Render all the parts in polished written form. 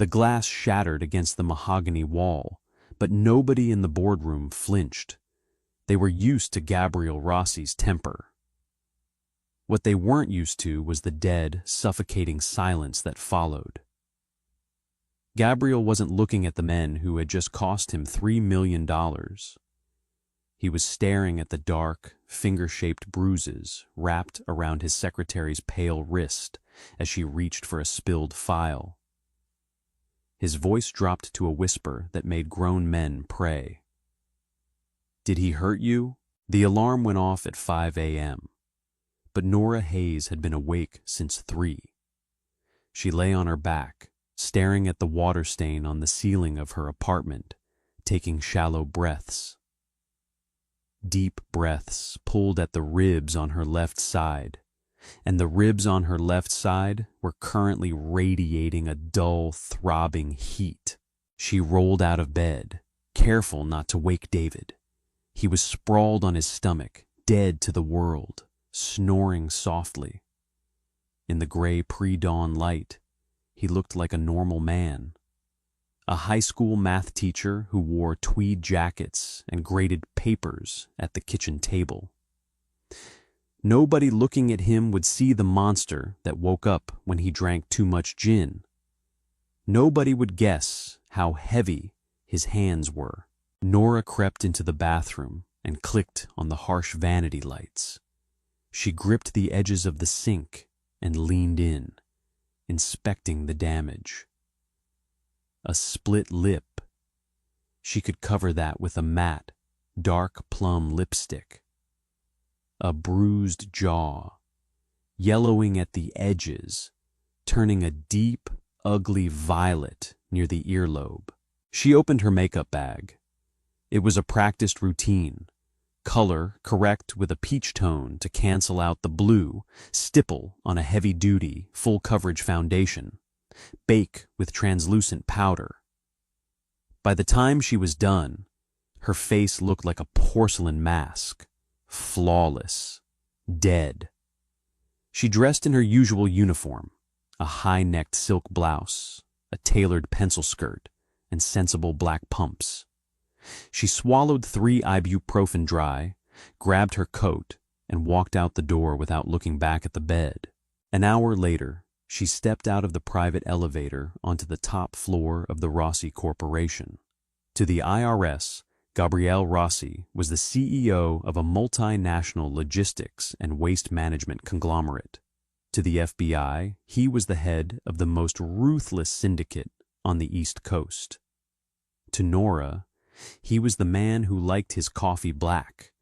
The glass shattered against the mahogany wall, but nobody in the boardroom flinched. They were used to Gabriel Rossi's temper. What they weren't used to was the dead, suffocating silence that followed. Gabriel wasn't looking at the men who had just cost him $3 million. He was staring at the dark, finger-shaped bruises wrapped around his secretary's pale wrist as she reached for a spilled file. His voice dropped to a whisper that made grown men pray. "Did he hurt you?" The alarm went off at 5 a.m., but Nora Hayes had been awake since 3. She lay on her back, staring at the water stain on the ceiling of her apartment, taking shallow breaths. Deep breaths pulled at the ribs on her left side, and the ribs on her left side were currently radiating a dull, throbbing heat. She rolled out of bed, careful not to wake David. He was sprawled on his stomach, dead to the world, snoring softly. In the gray pre-dawn light, he looked like a normal man. A high school math teacher who wore tweed jackets and graded papers at the kitchen table. Nobody looking at him would see the monster that woke up when he drank too much gin. Nobody would guess how heavy his hands were. Nora crept into the bathroom and clicked on the harsh vanity lights. She gripped the edges of the sink and leaned in, inspecting the damage. A split lip. She could cover that with a matte, dark plum lipstick. A bruised jaw, yellowing at the edges, turning a deep, ugly violet near the earlobe. She opened her makeup bag. It was a practiced routine. Color correct with a peach tone to cancel out the blue, stipple on a heavy-duty, full-coverage foundation, bake with translucent powder. By the time she was done, her face looked like a porcelain mask, flawless, dead. She dressed in her usual uniform, a high-necked silk blouse, a tailored pencil skirt, and sensible black pumps. She swallowed 3 ibuprofen dry, grabbed her coat, and walked out the door without looking back at the bed. An hour later, she stepped out of the private elevator onto the top floor of the Rossi Corporation. To the IRS, Gabriel Rossi was the CEO of a multinational logistics and waste management conglomerate. To the FBI, he was the head of the most ruthless syndicate on the East Coast. To Nora, he was the man who liked his coffee black,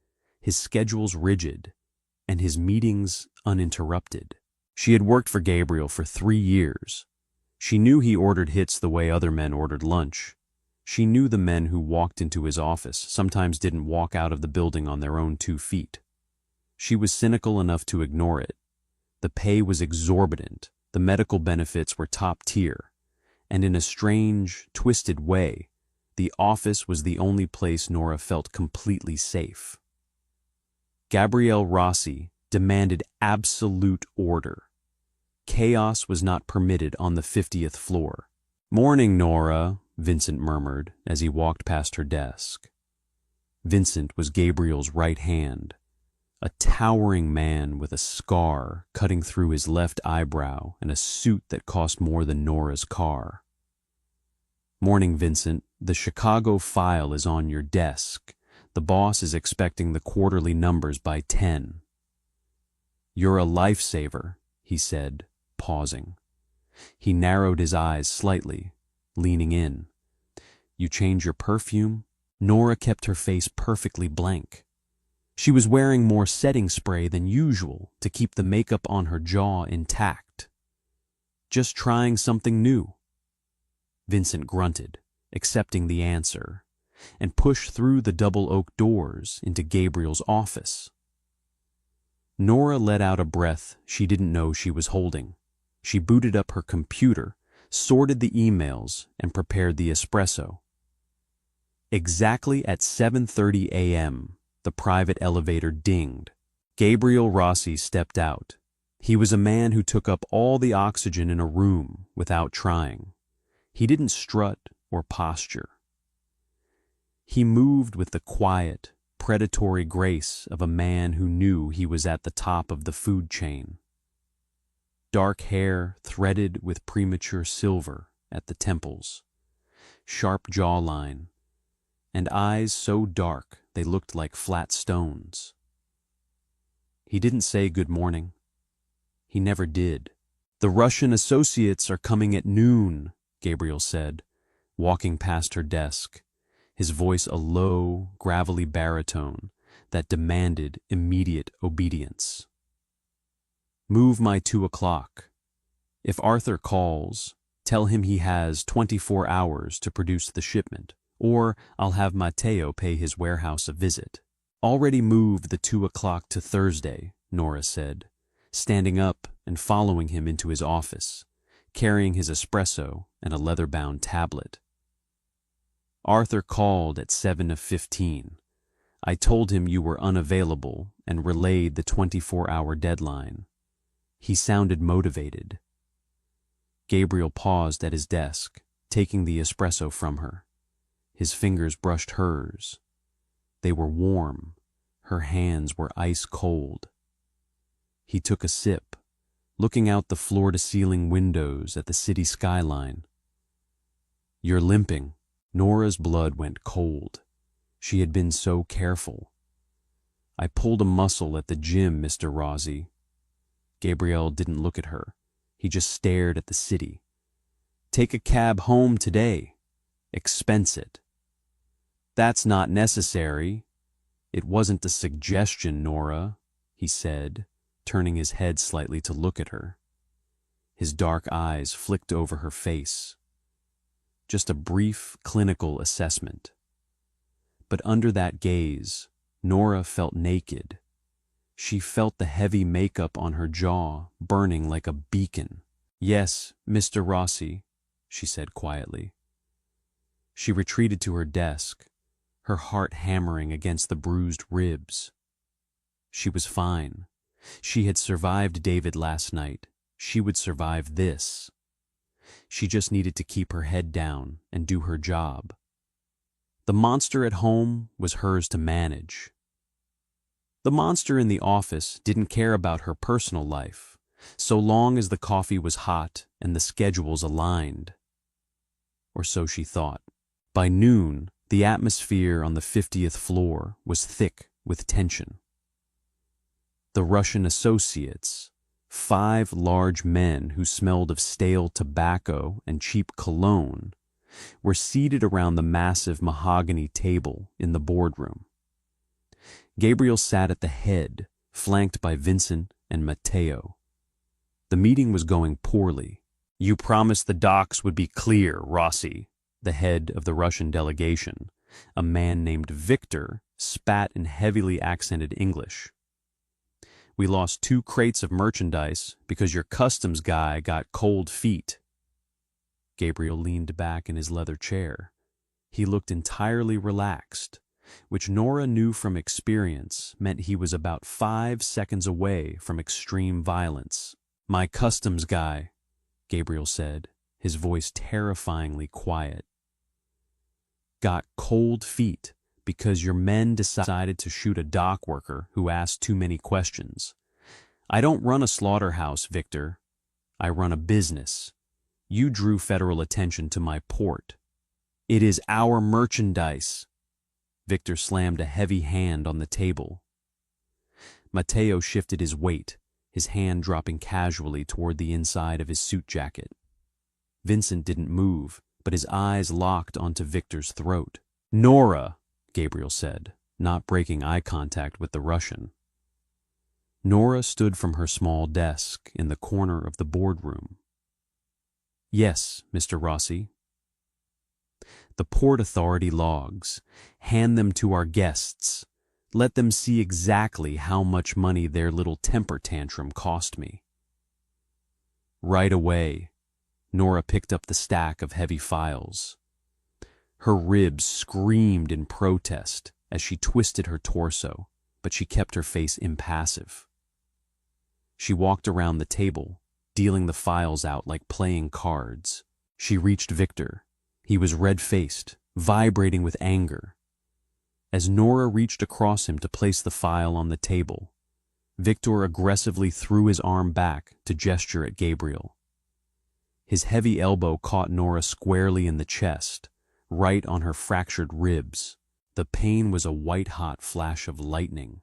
his schedules rigid, and his meetings uninterrupted. She had worked for Gabriel for 3 years. She knew he ordered hits the way other men ordered lunch. She knew the men who walked into his office sometimes didn't walk out of the building on their own 2 feet. She was cynical enough to ignore it. The pay was exorbitant, the medical benefits were top tier, and in a strange, twisted way, the office was the only place Nora felt completely safe. Gabriel Rossi demanded absolute order. Chaos was not permitted on the 50th floor. "Morning, Nora," Vincent murmured as he walked past her desk. Vincent was Gabriel's right hand, a towering man with a scar cutting through his left eyebrow and a suit that cost more than Nora's car. "Morning, Vincent. The Chicago file is on your desk. The boss is expecting the quarterly numbers by 10. "You're a lifesaver," he said, pausing. He narrowed his eyes slightly, leaning in. "You change your perfume?" Nora kept her face perfectly blank. She was wearing more setting spray than usual to keep the makeup on her jaw intact. "Just trying something new." Vincent grunted, accepting the answer, and pushed through the double oak doors into Gabriel's office. Nora let out a breath she didn't know she was holding. She booted up her computer, sorted the emails, and prepared the espresso. Exactly at 7:30 a.m., the private elevator dinged. Gabriel Rossi stepped out. He was a man who took up all the oxygen in a room without trying. He didn't strut or posture. He moved with the quiet, predatory grace of a man who knew he was at the top of the food chain. Dark hair threaded with premature silver at the temples, sharp jawline, and eyes so dark they looked like flat stones. He didn't say good morning. He never did. "The Russian associates are coming at noon," Gabriel said, walking past her desk, his voice a low, gravelly baritone that demanded immediate obedience. "Move my 2 o'clock. If Arthur calls, tell him he has 24 hours to produce the shipment, or I'll have Matteo pay his warehouse a visit." "Already moved the 2 o'clock to Thursday," Nora said, standing up and following him into his office, carrying his espresso and a leather-bound tablet. "Arthur called at 7:15. I told him you were unavailable and relayed the 24-hour deadline. He sounded motivated." Gabriel paused at his desk, taking the espresso from her. His fingers brushed hers. They were warm. Her hands were ice cold. He took a sip, looking out the floor-to-ceiling windows at the city skyline. "You're limping." Nora's blood went cold. She had been so careful. "I pulled a muscle at the gym, Mr. Rossi." Gabriel didn't look at her. He just stared at the city. "Take a cab home today. Expense it." "That's not necessary." "It wasn't a suggestion, Nora," he said, turning his head slightly to look at her. His dark eyes flicked over her face. Just a brief clinical assessment. But under that gaze, Nora felt naked. She felt the heavy makeup on her jaw burning like a beacon. "Yes, Mr. Rossi," she said quietly. She retreated to her desk, her heart hammering against the bruised ribs. She was fine. She had survived David last night. She would survive this. She just needed to keep her head down and do her job. The monster at home was hers to manage. The monster in the office didn't care about her personal life, so long as the coffee was hot and the schedules aligned. Or so she thought. By noon, the atmosphere on the 50th floor was thick with tension. The Russian associates, 5 large men who smelled of stale tobacco and cheap cologne, were seated around the massive mahogany table in the boardroom. Gabriel sat at the head, flanked by Vincent and Matteo. The meeting was going poorly. "You promised the docks would be clear, Rossi," the head of the Russian delegation, a man named Victor, spat in heavily accented English. "We lost 2 crates of merchandise because your customs guy got cold feet." Gabriel leaned back in his leather chair. He looked entirely relaxed, which Nora knew from experience meant he was about 5 seconds away from extreme violence. "My customs guy," Gabriel said, his voice terrifyingly quiet, "got cold feet because your men decided to shoot a dock worker who asked too many questions. I don't run a slaughterhouse, Victor. I run a business. You drew federal attention to my port. It is our merchandise." Victor slammed a heavy hand on the table. Matteo shifted his weight, his hand dropping casually toward the inside of his suit jacket. Vincent didn't move, but his eyes locked onto Victor's throat. "Nora," Gabriel said, not breaking eye contact with the Russian. Nora stood from her small desk in the corner of the boardroom. "Yes, Mr. Rossi." "The Port Authority logs. Hand them to our guests. Let them see exactly how much money their little temper tantrum cost me." Right away, Nora picked up the stack of heavy files. Her ribs screamed in protest as she twisted her torso, but she kept her face impassive. She walked around the table, dealing the files out like playing cards. She reached Victor. He was red-faced, vibrating with anger. As Nora reached across him to place the file on the table, Victor aggressively threw his arm back to gesture at Gabriel. His heavy elbow caught Nora squarely in the chest, right on her fractured ribs. The pain was a white-hot flash of lightning.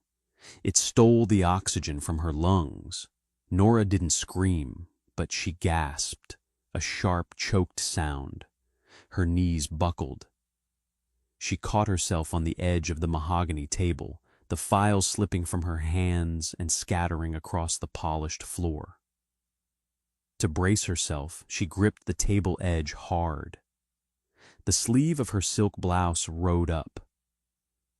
It stole the oxygen from her lungs. Nora didn't scream, but she gasped, a sharp, choked sound. Her knees buckled. She caught herself on the edge of the mahogany table, the file slipping from her hands and scattering across the polished floor. To brace herself, she gripped the table edge hard. The sleeve of her silk blouse rode up.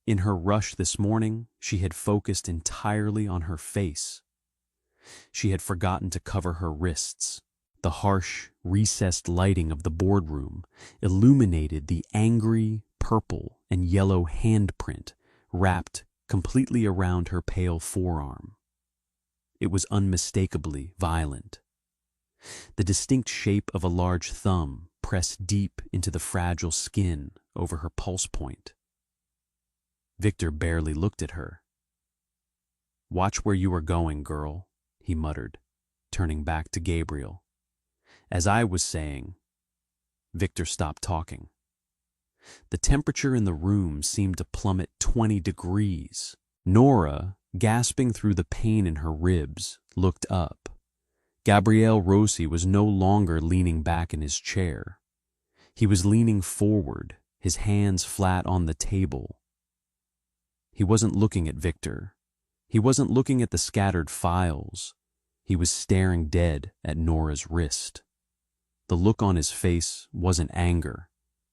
In her rush this morning, she had focused entirely on her face. She had forgotten to cover her wrists. The harsh, recessed lighting of the boardroom illuminated the angry, purple and yellow handprint wrapped completely around her pale forearm. It was unmistakably violent. The distinct shape of a large thumb pressed deep into the fragile skin over her pulse point. Victor barely looked at her. "Watch where you are going, girl," he muttered, turning back to Gabriel. "As I was saying..." Victor stopped talking. The temperature in the room seemed to plummet 20 degrees. Nora, gasping through the pain in her ribs, looked up. Gabriel Rossi was no longer leaning back in his chair. He was leaning forward, his hands flat on the table. He wasn't looking at Victor. He wasn't looking at the scattered files. He was staring dead at Nora's wrist. The look on his face wasn't anger.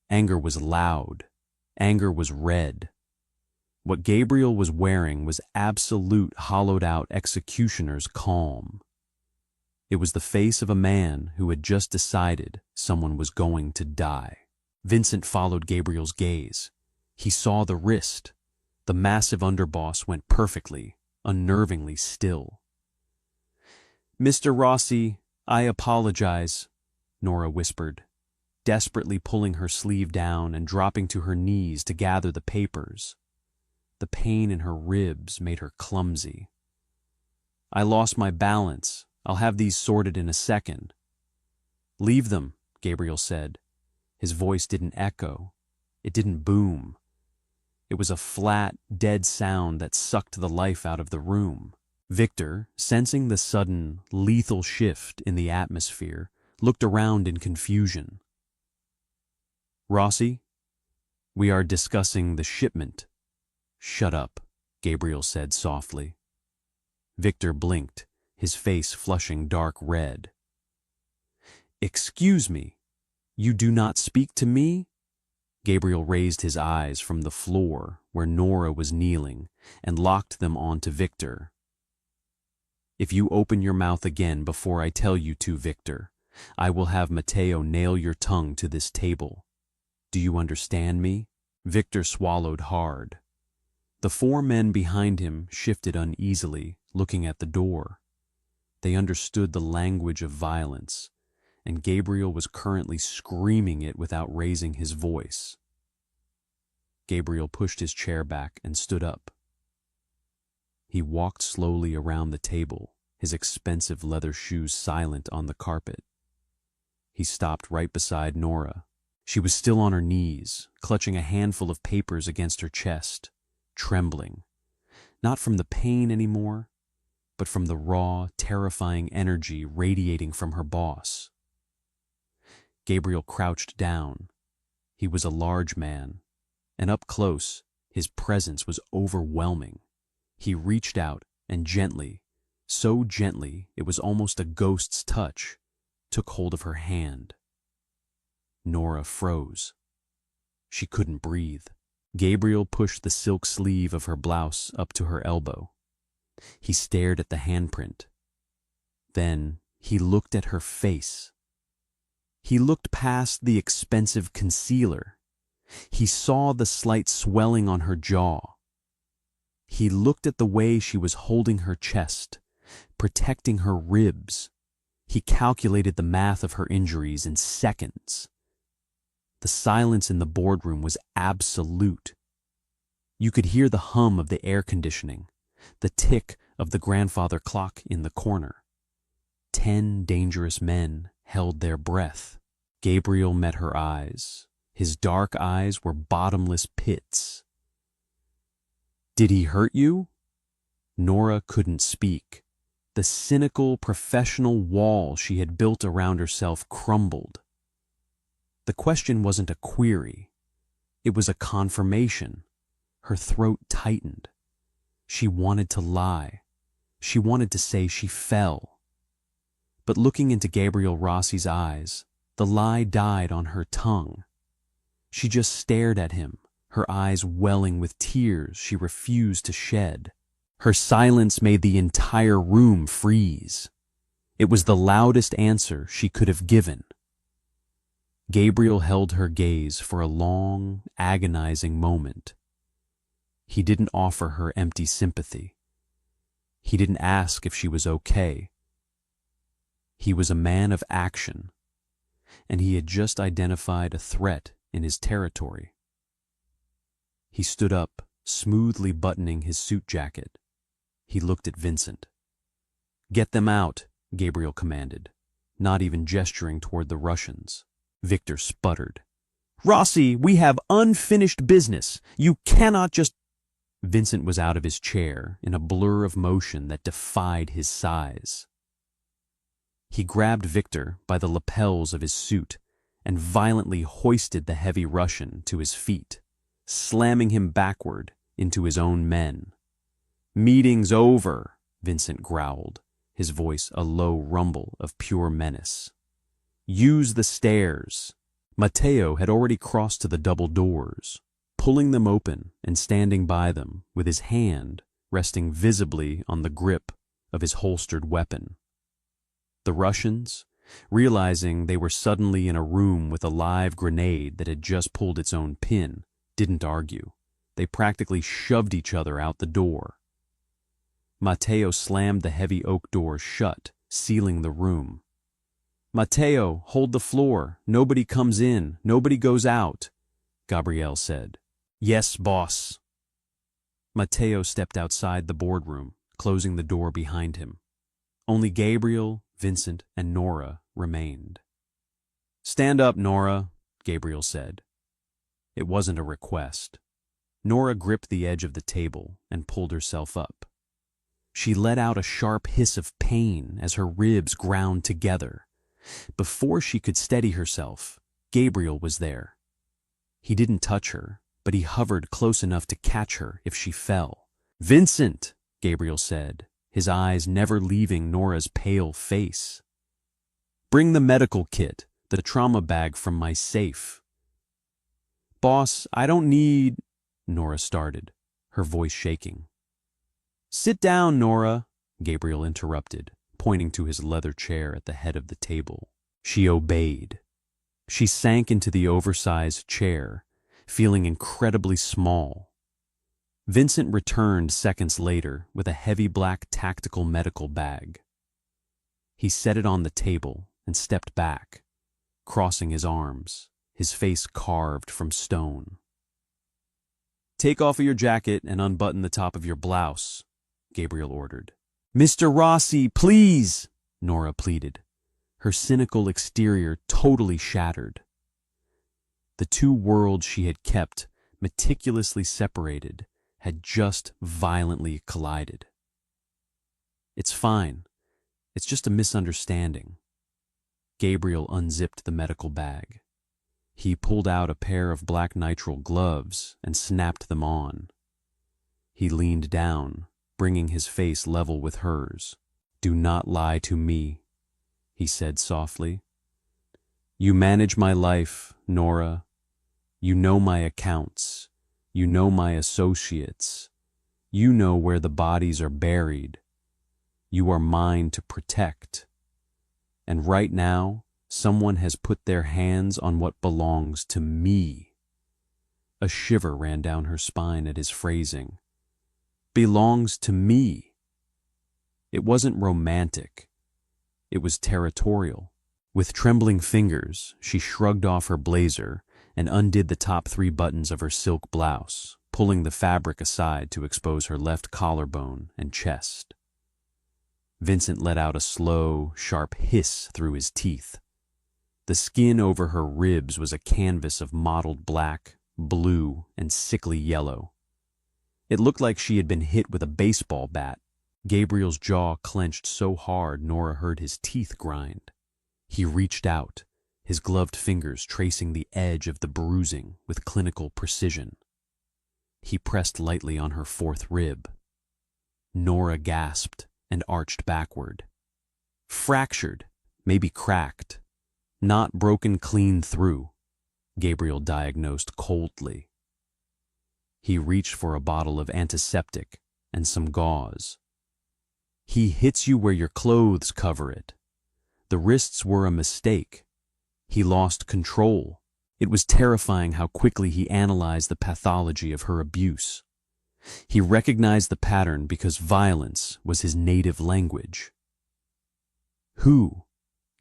Anger was loud. Anger was red. What Gabriel was wearing was absolute hollowed-out executioner's calm. It was the face of a man who had just decided someone was going to die. Vincent followed Gabriel's gaze. He saw the wrist. The massive underboss went perfectly, unnervingly still. "Mr. Rossi, I apologize," Nora whispered, desperately pulling her sleeve down and dropping to her knees to gather the papers. The pain in her ribs made her clumsy. "I lost my balance. I'll have these sorted in a second." "Leave them," Gabriel said. His voice didn't echo. It didn't boom. It was a flat, dead sound that sucked the life out of the room. Victor, sensing the sudden, lethal shift in the atmosphere, looked around in confusion. "Rossi, we are discussing the shipment." "Shut up," Gabriel said softly. Victor blinked, his face flushing dark red. "Excuse me, you do not speak to me?" Gabriel raised his eyes from the floor where Nora was kneeling and locked them onto Victor. "If you open your mouth again before I tell you to, Victor, I will have Matteo nail your tongue to this table. Do you understand me?" Victor swallowed hard. The four men behind him shifted uneasily, looking at the door. They understood the language of violence, and Gabriel was currently screaming it without raising his voice. Gabriel pushed his chair back and stood up. He walked slowly around the table, his expensive leather shoes silent on the carpet. He stopped right beside Nora. She was still on her knees, clutching a handful of papers against her chest, trembling, not from the pain anymore, but from the raw, terrifying energy radiating from her boss. Gabriel crouched down. He was a large man, and up close, his presence was overwhelming. He reached out and gently, so gently it was almost a ghost's touch, took hold of her hand. Nora froze. She couldn't breathe. Gabriel pushed the silk sleeve of her blouse up to her elbow. He stared at the handprint. Then he looked at her face. He looked past the expensive concealer. He saw the slight swelling on her jaw. He looked at the way she was holding her chest, protecting her ribs. He calculated the math of her injuries in seconds. The silence in the boardroom was absolute. You could hear the hum of the air conditioning, the tick of the grandfather clock in the corner. 10 dangerous men held their breath. Gabriel met her eyes. His dark eyes were bottomless pits. "Did he hurt you?" Nora couldn't speak. The cynical, professional wall she had built around herself crumbled. The question wasn't a query. It was a confirmation. Her throat tightened. She wanted to lie. She wanted to say she fell. But looking into Gabriel Rossi's eyes, the lie died on her tongue. She just stared at him, her eyes welling with tears she refused to shed. Her silence made the entire room freeze. It was the loudest answer she could have given. Gabriel held her gaze for a long, agonizing moment. He didn't offer her empty sympathy. He didn't ask if she was okay. He was a man of action, and he had just identified a threat in his territory. He stood up, smoothly buttoning his suit jacket. He looked at Vincent. "Get them out," Gabriel commanded, not even gesturing toward the Russians. Victor sputtered. "Rossi, we have unfinished business. You cannot just—" Vincent was out of his chair in a blur of motion that defied his size. He grabbed Victor by the lapels of his suit and violently hoisted the heavy Russian to his feet, slamming him backward into his own men. "Meeting's over," Vincent growled, his voice a low rumble of pure menace. "Use the stairs." Matteo had already crossed to the double doors, pulling them open and standing by them with his hand resting visibly on the grip of his holstered weapon. The Russians, realizing they were suddenly in a room with a live grenade that had just pulled its own pin, didn't argue. They practically shoved each other out the door. Matteo slammed the heavy oak door shut, sealing the room. "Matteo, hold the floor. Nobody comes in. Nobody goes out," Gabriel said. "Yes, boss." Matteo stepped outside the boardroom, closing the door behind him. Only Gabriel, Vincent, and Nora remained. "Stand up, Nora," Gabriel said. It wasn't a request. Nora gripped the edge of the table and pulled herself up. She let out a sharp hiss of pain as her ribs ground together. Before she could steady herself, Gabriel was there. He didn't touch her, but he hovered close enough to catch her if she fell. "Vincent," Gabriel said, his eyes never leaving Nora's pale face. "Bring the medical kit, the trauma bag from my safe." "Boss, I don't need—" Nora started, her voice shaking. "Sit down, Nora," Gabriel interrupted, pointing to his leather chair at the head of the table. She obeyed. She sank into the oversized chair, feeling incredibly small. Vincent returned seconds later with a heavy black tactical medical bag. He set it on the table and stepped back, crossing his arms, his face carved from stone. "Take off your jacket and unbutton the top of your blouse," Gabriel ordered. "Mr. Rossi, please," Nora pleaded, her cynical exterior totally shattered. The two worlds she had kept meticulously separated had just violently collided. "It's fine. It's just a misunderstanding." Gabriel unzipped the medical bag. He pulled out a pair of black nitrile gloves and snapped them on. He leaned down, bringing his face level with hers. "Do not lie to me," he said softly. "You manage my life, Nora. You know my accounts. You know my associates. You know where the bodies are buried. You are mine to protect. And right now, someone has put their hands on what belongs to me." A shiver ran down her spine at his phrasing. "Belongs to me." It wasn't romantic. It was territorial. With trembling fingers, she shrugged off her blazer and undid the top 3 buttons of her silk blouse, pulling the fabric aside to expose her left collarbone and chest. Vincent let out a slow, sharp hiss through his teeth. The skin over her ribs was a canvas of mottled black, blue, and sickly yellow. It looked like she had been hit with a baseball bat. Gabriel's jaw clenched so hard Nora heard his teeth grind. He reached out, his gloved fingers tracing the edge of the bruising with clinical precision. He pressed lightly on her 4th rib. Nora gasped and arched backward. Fractured, maybe cracked, not broken clean through, Gabriel diagnosed coldly. He reached for a bottle of antiseptic and some gauze. He hits you where your clothes cover it. The wrists were a mistake. He lost control. It was terrifying how quickly he analyzed the pathology of her abuse. He recognized the pattern because violence was his native language. Who?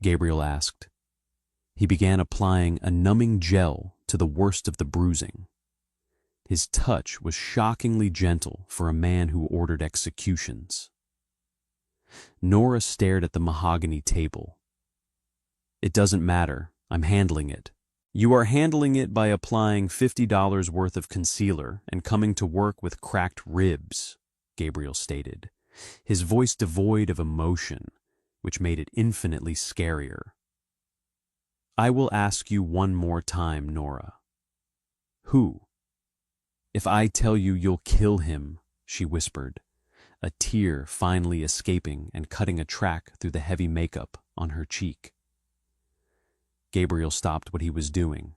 Gabriel asked. He began applying a numbing gel to the worst of the bruising. His touch was shockingly gentle for a man who ordered executions. Nora stared at the mahogany table. It doesn't matter. I'm handling it. You are handling it by applying $50 worth of concealer and coming to work with cracked ribs, Gabriel stated, his voice devoid of emotion, which made it infinitely scarier. I will ask you one more time, Nora. Who? If I tell you, you'll kill him, she whispered, a tear finally escaping and cutting a track through the heavy makeup on her cheek. Gabriel stopped what he was doing.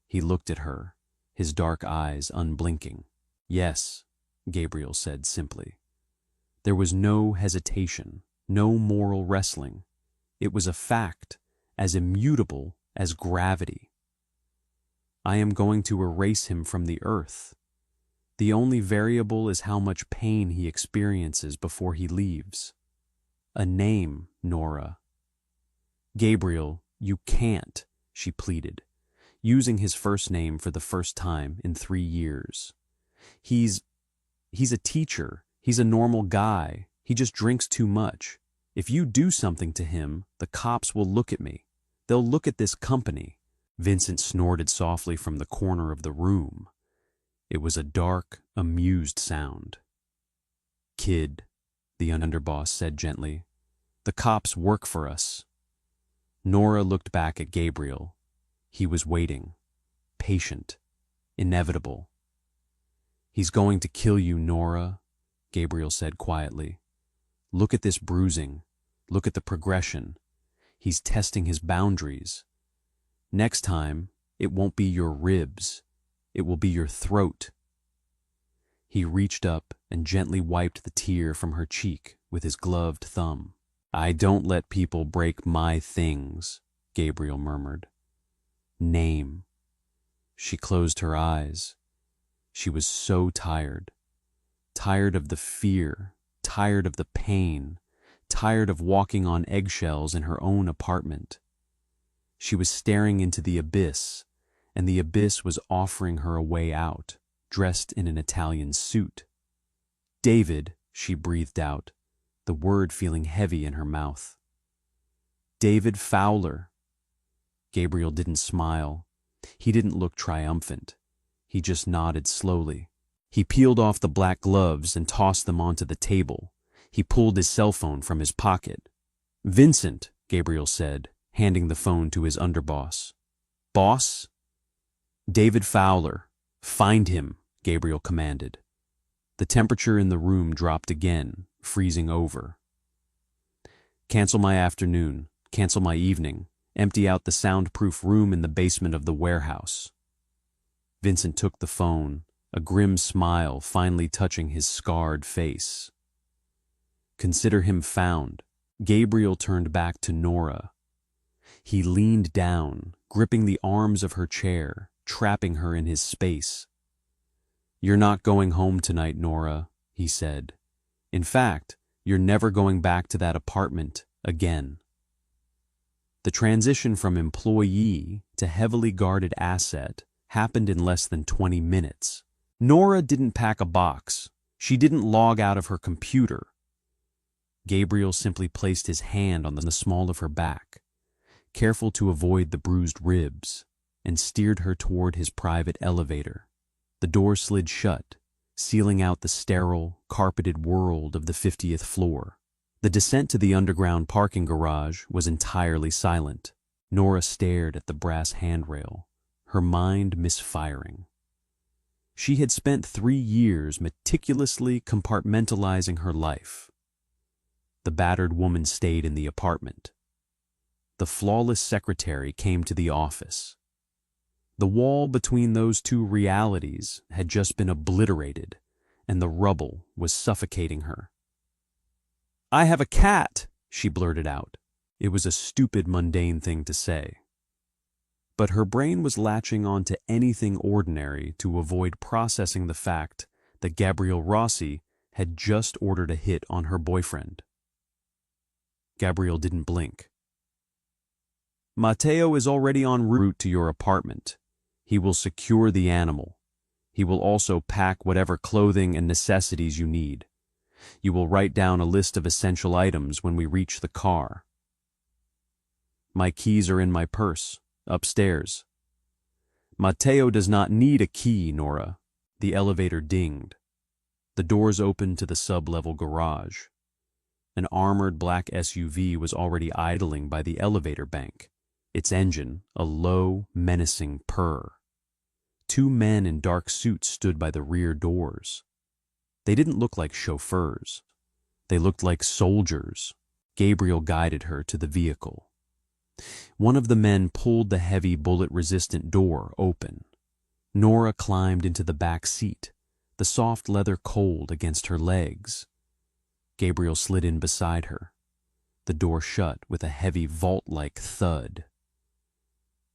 He looked at her, his dark eyes unblinking. Yes, Gabriel said simply. There was no hesitation, no moral wrestling. It was a fact, as immutable as gravity. I am going to erase him from the earth. The only variable is how much pain he experiences before he leaves. A name, Nora. Gabriel, you can't, she pleaded, using his first name for the first time in 3 years. He's a teacher. He's a normal guy. He just drinks too much. If you do something to him, the cops will look at me. They'll look at this company. Vincent snorted softly from the corner of the room. It was a dark, amused sound. Kid, the underboss said gently, the cops work for us. Nora looked back at Gabriel. He was waiting, patient, inevitable. He's going to kill you, Nora, Gabriel said quietly. Look at this bruising. Look at the progression. He's testing his boundaries. Next time, it won't be your ribs. It will be your throat. He reached up and gently wiped the tear from her cheek with his gloved thumb. I don't let people break my things, Gabriel murmured. Name. She closed her eyes. She was so tired. Tired of the fear, tired of the pain, tired of walking on eggshells in her own apartment. She was staring into the abyss, and the abyss was offering her a way out, dressed in an Italian suit. David, she breathed out, the word feeling heavy in her mouth. David Fowler. Gabriel didn't smile. He didn't look triumphant. He just nodded slowly. He peeled off the black gloves and tossed them onto the table. He pulled his cell phone from his pocket. Vincent, Gabriel said, handing the phone to his underboss. Boss? David Fowler. Find him, Gabriel commanded. The temperature in the room dropped again, freezing over. Cancel my afternoon, cancel my evening, empty out the soundproof room in the basement of the warehouse. Vincent took the phone, a grim smile finally touching his scarred face. Consider him found. Gabriel turned back to Nora. He leaned down, gripping the arms of her chair, trapping her in his space. You're not going home tonight, Nora, he said. In fact, you're never going back to that apartment again. The transition from employee to heavily guarded asset happened in less than 20 minutes. Nora didn't pack a box. She didn't log out of her computer. Gabriel simply placed his hand on the small of her back, careful to avoid the bruised ribs, and steered her toward his private elevator. The door slid shut, sealing out the sterile, carpeted world of the 50th floor. The descent to the underground parking garage was entirely silent. Nora stared at the brass handrail, her mind misfiring. She had spent 3 years meticulously compartmentalizing her life. The battered woman stayed in the apartment. The flawless secretary came to the office. The wall between those two realities had just been obliterated, and the rubble was suffocating her. "I have a cat," she blurted out. It was a stupid, mundane thing to say. But her brain was latching on to anything ordinary to avoid processing the fact that Gabriel Rossi had just ordered a hit on her boyfriend. Gabriel didn't blink. "Matteo is already en route to your apartment. He will secure the animal. He will also pack whatever clothing and necessities you need. You will write down a list of essential items when we reach the car." "My keys are in my purse, upstairs." "Matteo does not need a key, Nora." The elevator dinged. The doors opened to the sub-level garage. An armored black SUV was already idling by the elevator bank, its engine a low, menacing purr. 2 men in dark suits stood by the rear doors. They didn't look like chauffeurs. They looked like soldiers. Gabriel guided her to the vehicle. One of the men pulled the heavy bullet-resistant door open. Nora climbed into the back seat, the soft leather cold against her legs. Gabriel slid in beside her. The door shut with a heavy vault-like thud.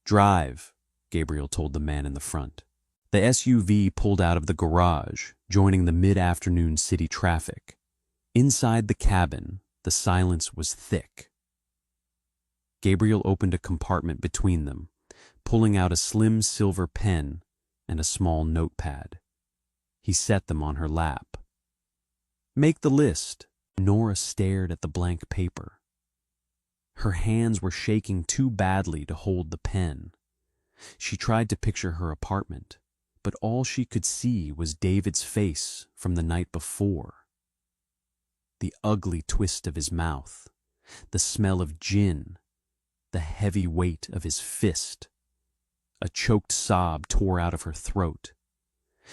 "Drive," Gabriel told the man in the front. The SUV pulled out of the garage, joining the mid-afternoon city traffic. Inside the cabin, the silence was thick. Gabriel opened a compartment between them, pulling out a slim silver pen and a small notepad. He set them on her lap. "Make the list." Nora stared at the blank paper. Her hands were shaking too badly to hold the pen. She tried to picture her apartment, but all she could see was David's face from the night before. The ugly twist of his mouth, the smell of gin, the heavy weight of his fist. A choked sob tore out of her throat.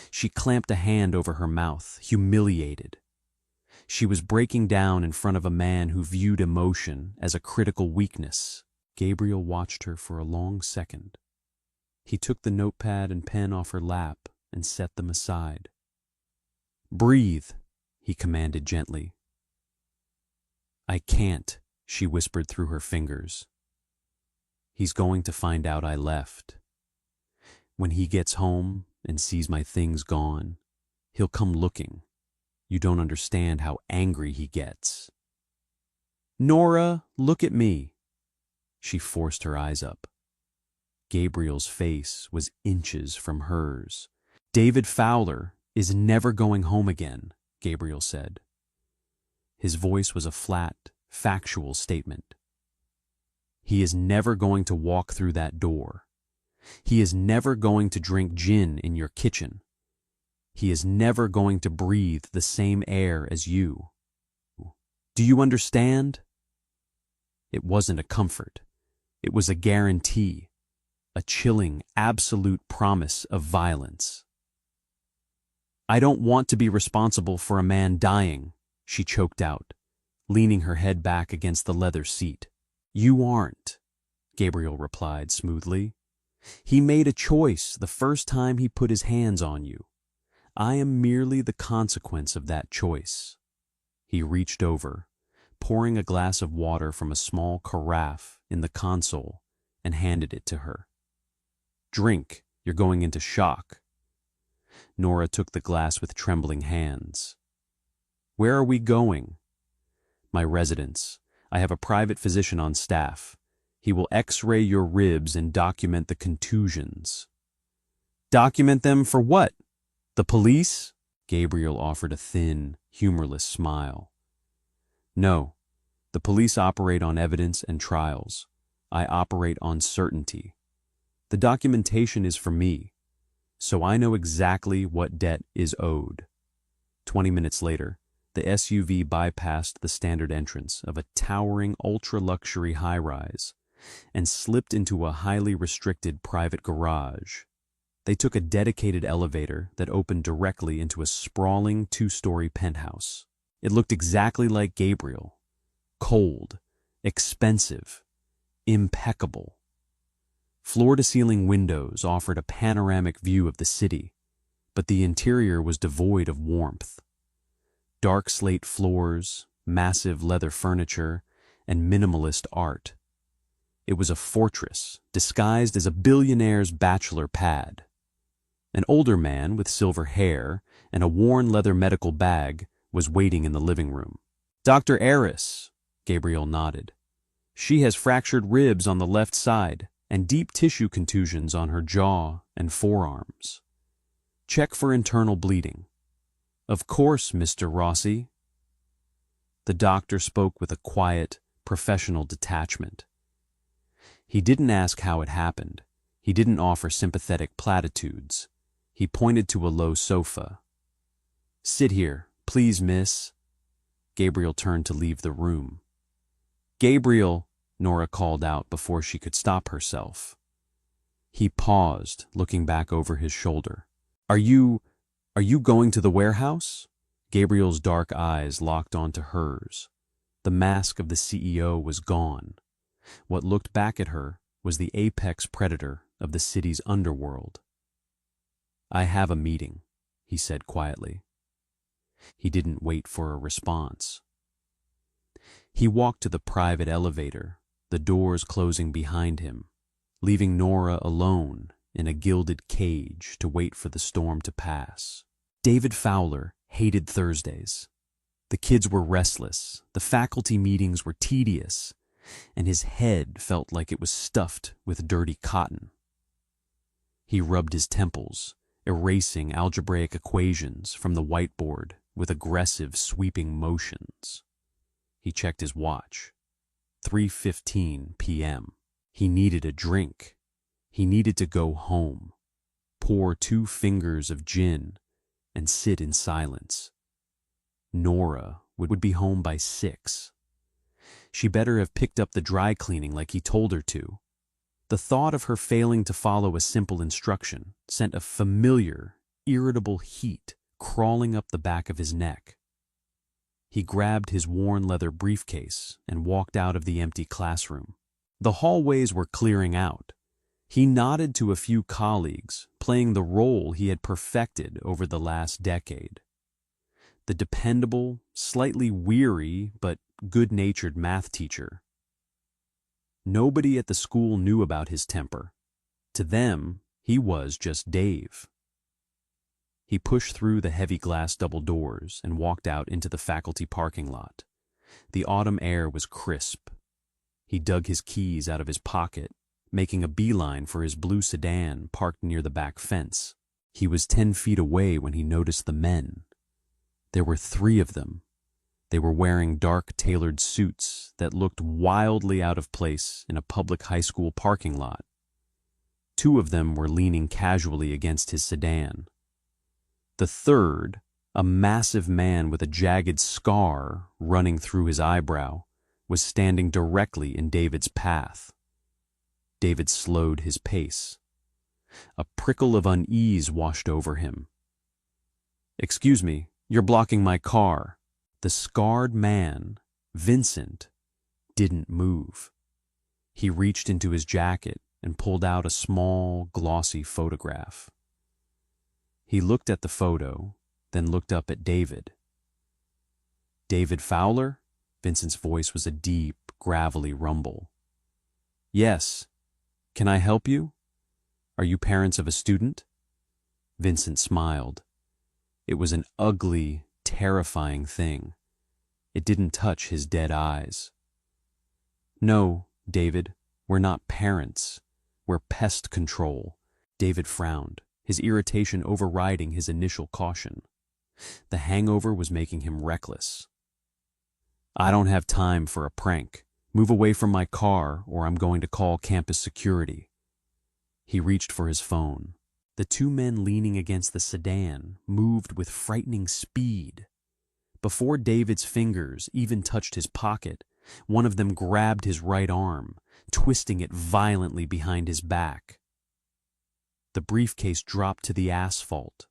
She clamped a hand over her mouth, humiliated. She was breaking down in front of a man who viewed emotion as a critical weakness. Gabriel watched her for a long second. He took the notepad and pen off her lap and set them aside. "Breathe," he commanded gently. "I can't," she whispered through her fingers. "He's going to find out I left. When he gets home and sees my things gone, he'll come looking. You don't understand how angry he gets." "Nora, look at me." She forced her eyes up. Gabriel's face was inches from hers. "David Fowler is never going home again," Gabriel said. His voice was a flat, factual statement. "He is never going to walk through that door. He is never going to drink gin in your kitchen. He is never going to breathe the same air as you. Do you understand?" It wasn't a comfort. It was a guarantee, a chilling, absolute promise of violence. "I don't want to be responsible for a man dying," she choked out, leaning her head back against the leather seat. "You aren't," Gabriel replied smoothly. "He made a choice the first time he put his hands on you. I am merely the consequence of that choice." He reached over, pouring a glass of water from a small carafe in the console, and handed it to her. "Drink, you're going into shock." Nora took the glass with trembling hands. "Where are we going?" "My residence. I have a private physician on staff. He will x-ray your ribs and document the contusions." "Document them for what? The police?" Gabriel offered a thin, humorless smile. "No, the police operate on evidence and trials. I operate on certainty. The documentation is for me, so I know exactly what debt is owed." 20 minutes later, the SUV bypassed the standard entrance of a towering ultra-luxury high-rise and slipped into a highly restricted private garage. They took a dedicated elevator that opened directly into a sprawling 2-story penthouse. It looked exactly like Gabriel. Cold, expensive, impeccable. Floor-to-ceiling windows offered a panoramic view of the city, but the interior was devoid of warmth. Dark slate floors, massive leather furniture, and minimalist art. It was a fortress disguised as a billionaire's bachelor pad. An older man with silver hair and a worn leather medical bag was waiting in the living room. "Dr. Eris," Gabriel nodded. "She has fractured ribs on the left side and deep tissue contusions on her jaw and forearms. Check for internal bleeding." "Of course, Mr. Rossi." The doctor spoke with a quiet, professional detachment. He didn't ask how it happened. He didn't offer sympathetic platitudes. He pointed to a low sofa. "Sit here, please, miss." Gabriel turned to leave the room. "Gabriel," Nora called out before she could stop herself. He paused, looking back over his shoulder. Are you going to the warehouse?" Gabriel's dark eyes locked onto hers. The mask of the CEO was gone. What looked back at her was the apex predator of the city's underworld. "I have a meeting," he said quietly. He didn't wait for a response. He walked to the private elevator, the doors closing behind him, leaving Nora alone in a gilded cage to wait for the storm to pass. David Fowler hated Thursdays. The kids were restless, the faculty meetings were tedious, and his head felt like it was stuffed with dirty cotton. He rubbed his temples, erasing algebraic equations from the whiteboard with aggressive, sweeping motions. He checked his watch. 3:15 p.m. He needed a drink. He needed to go home, pour 2 fingers of gin, and sit in silence. Nora would be home by 6. She better have picked up the dry cleaning like he told her to. The thought of her failing to follow a simple instruction sent a familiar, irritable heat crawling up the back of his neck. He grabbed his worn leather briefcase and walked out of the empty classroom. The hallways were clearing out. He nodded to a few colleagues, playing the role he had perfected over the last decade. The dependable, slightly weary, but good-natured math teacher. Nobody at the school knew about his temper. To them, he was just Dave. He pushed through the heavy glass double doors and walked out into the faculty parking lot. The autumn air was crisp. He dug his keys out of his pocket, making a beeline for his blue sedan parked near the back fence. He was 10 feet away when he noticed the men. There were 3 of them. They were wearing dark tailored suits that looked wildly out of place in a public high school parking lot. 2 of them were leaning casually against his sedan. The third, a massive man with a jagged scar running through his eyebrow, was standing directly in David's path. David slowed his pace. A prickle of unease washed over him. "Excuse me, you're blocking my car." The scarred man, Vincent, didn't move. He reached into his jacket and pulled out a small, glossy photograph. He looked at the photo, then looked up at David. "David Fowler?" Vincent's voice was a deep, gravelly rumble. "Yes. Can I help you? Are you parents of a student?" Vincent smiled. It was an ugly, terrifying thing. It didn't touch his dead eyes. No, David, we're not parents. We're pest control. David frowned, his irritation overriding his initial caution. The hangover was making him reckless. I don't have time for a prank. Move away from my car or I'm going to call campus security. He reached for his phone. The two men leaning against the sedan moved with frightening speed. Before David's fingers even touched his pocket, one of them grabbed his right arm, twisting it violently behind his back. The briefcase dropped to the asphalt.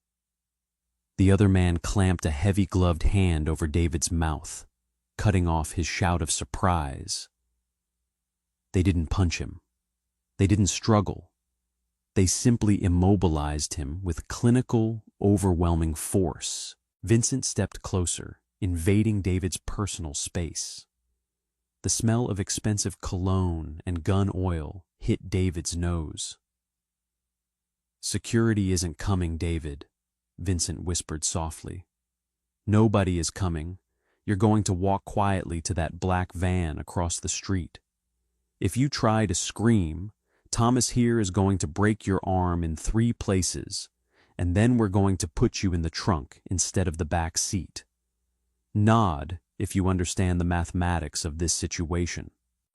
The other man clamped a heavy-gloved hand over David's mouth, cutting off his shout of surprise. They didn't punch him. They didn't struggle. They simply immobilized him with clinical, overwhelming force. Vincent stepped closer, invading David's personal space. The smell of expensive cologne and gun oil hit David's nose. Security isn't coming, David, Vincent whispered softly. Nobody is coming. You're going to walk quietly to that black van across the street. If you try to scream, Thomas here is going to break your arm in 3 places, and then we're going to put you in the trunk instead of the back seat. Nod if you understand the mathematics of this situation.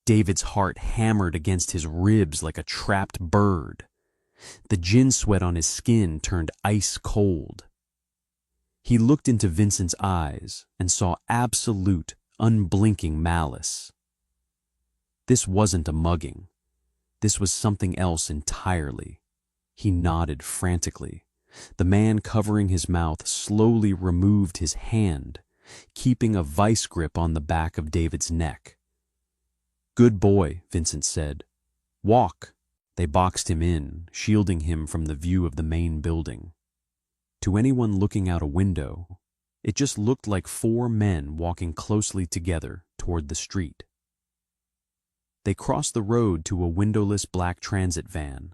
David's heart hammered against his ribs like a trapped bird. The gin sweat on his skin turned ice cold. He looked into Vincent's eyes and saw absolute, unblinking malice. This wasn't a mugging. This was something else entirely. He nodded frantically. The man covering his mouth slowly removed his hand, keeping a vice grip on the back of David's neck. Good boy, Vincent said. Walk. They boxed him in, shielding him from the view of the main building. To anyone looking out a window, it just looked like 4 men walking closely together toward the street. They crossed the road to a windowless black transit van.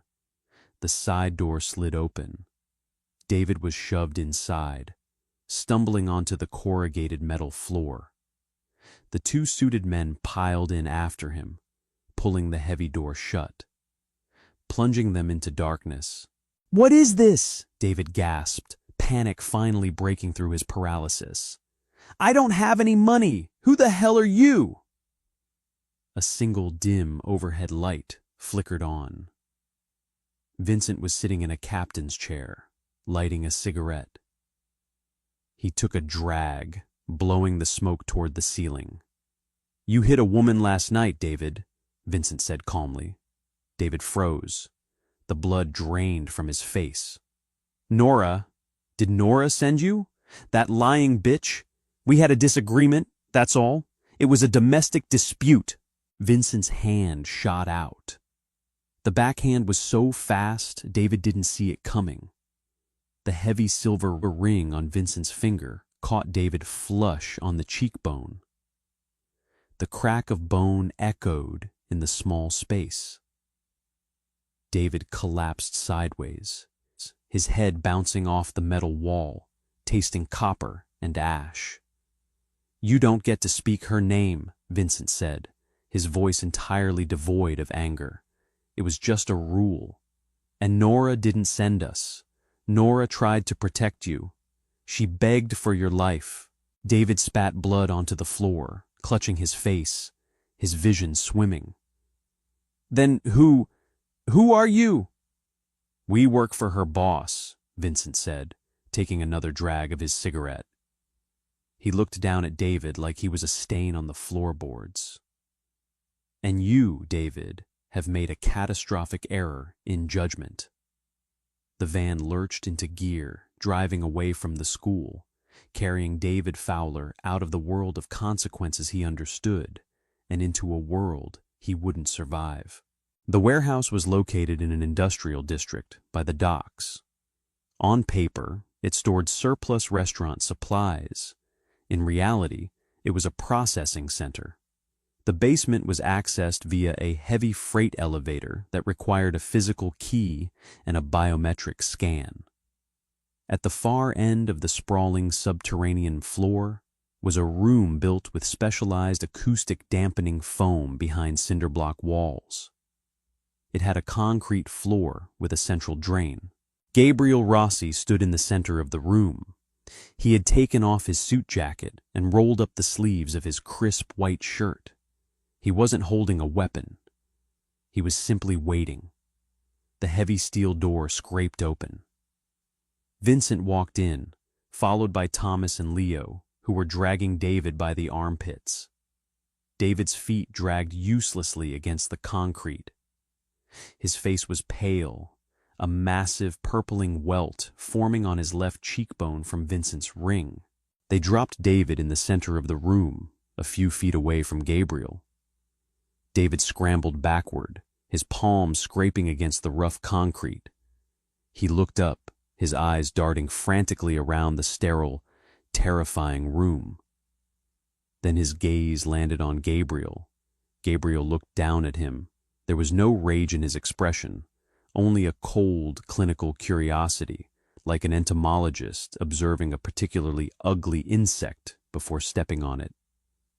The side door slid open. David was shoved inside, stumbling onto the corrugated metal floor. The 2 suited men piled in after him, pulling the heavy door shut, plunging them into darkness. What is this? David gasped, panic finally breaking through his paralysis. I don't have any money. Who the hell are you? A single dim overhead light flickered on. Vincent was sitting in a captain's chair, lighting a cigarette. He took a drag, blowing the smoke toward the ceiling. You hit a woman last night, David, Vincent said calmly. David froze. The blood drained from his face. Nora? Did Nora send you? That lying bitch? We had a disagreement, that's all. It was a domestic dispute. Vincent's hand shot out. The backhand was so fast, David didn't see it coming. The heavy silver ring on Vincent's finger caught David flush on the cheekbone. The crack of bone echoed in the small space. David collapsed sideways, his head bouncing off the metal wall, tasting copper and ash. You don't get to speak her name, Vincent said, his voice entirely devoid of anger. It was just a rule. And Nora didn't send us. Nora tried to protect you. She begged for your life. David spat blood onto the floor, clutching his face, his vision swimming. Then who are you? We work for her boss, Vincent said, taking another drag of his cigarette. He looked down at David like he was a stain on the floorboards. And you, David, have made a catastrophic error in judgment. The van lurched into gear, driving away from the school, carrying David Fowler out of the world of consequences he understood and into a world he wouldn't survive. The warehouse was located in an industrial district by the docks. On paper, it stored surplus restaurant supplies. In reality, it was a processing center. The basement was accessed via a heavy freight elevator that required a physical key and a biometric scan. At the far end of the sprawling subterranean floor was a room built with specialized acoustic dampening foam behind cinderblock walls. It had a concrete floor with a central drain. Gabriel Rossi stood in the center of the room. He had taken off his suit jacket and rolled up the sleeves of his crisp white shirt. He wasn't holding a weapon. He was simply waiting. The heavy steel door scraped open. Vincent walked in, followed by Thomas and Leo, who were dragging David by the armpits. David's feet dragged uselessly against the concrete. His face was pale, a massive purpling welt forming on his left cheekbone from Vincent's ring. They dropped David in the center of the room, a few feet away from Gabriel. David scrambled backward, his palms scraping against the rough concrete. He looked up, his eyes darting frantically around the sterile, terrifying room. Then his gaze landed on Gabriel. Gabriel looked down at him. There was no rage in his expression, only a cold, clinical curiosity, like an entomologist observing a particularly ugly insect before stepping on it.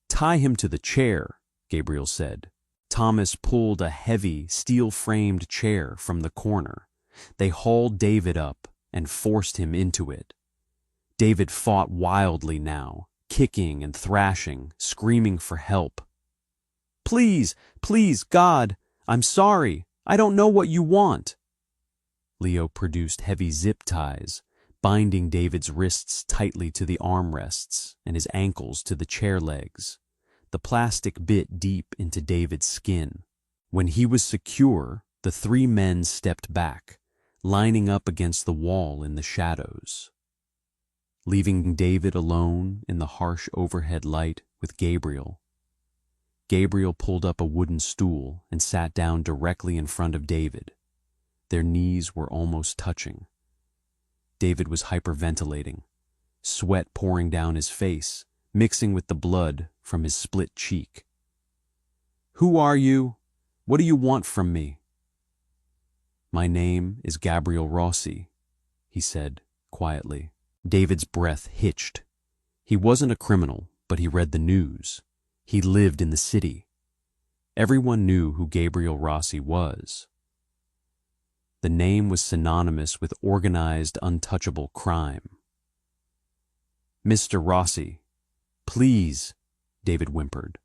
"Tie him to the chair," Gabriel said. Thomas pulled a heavy, steel-framed chair from the corner. They hauled David up and forced him into it. David fought wildly now, kicking and thrashing, screaming for help. "Please, please, God, I'm sorry. I don't know what you want." Leo produced heavy zip ties, binding David's wrists tightly to the armrests and his ankles to the chair legs. The plastic bit deep into David's skin. When he was secure, the three men stepped back, lining up against the wall in the shadows. Leaving David alone in the harsh overhead light with Gabriel. Gabriel pulled up a wooden stool and sat down directly in front of David. Their knees were almost touching. David was hyperventilating, sweat pouring down his face, mixing with the blood from his split cheek. "Who are you? What do you want from me?" "My name is Gabriel Rossi," he said quietly. David's breath hitched. He wasn't a criminal, but he read the news. He lived in the city. Everyone knew who Gabriel Rossi was. The name was synonymous with organized, untouchable crime. "Mr. Rossi, please," David whimpered,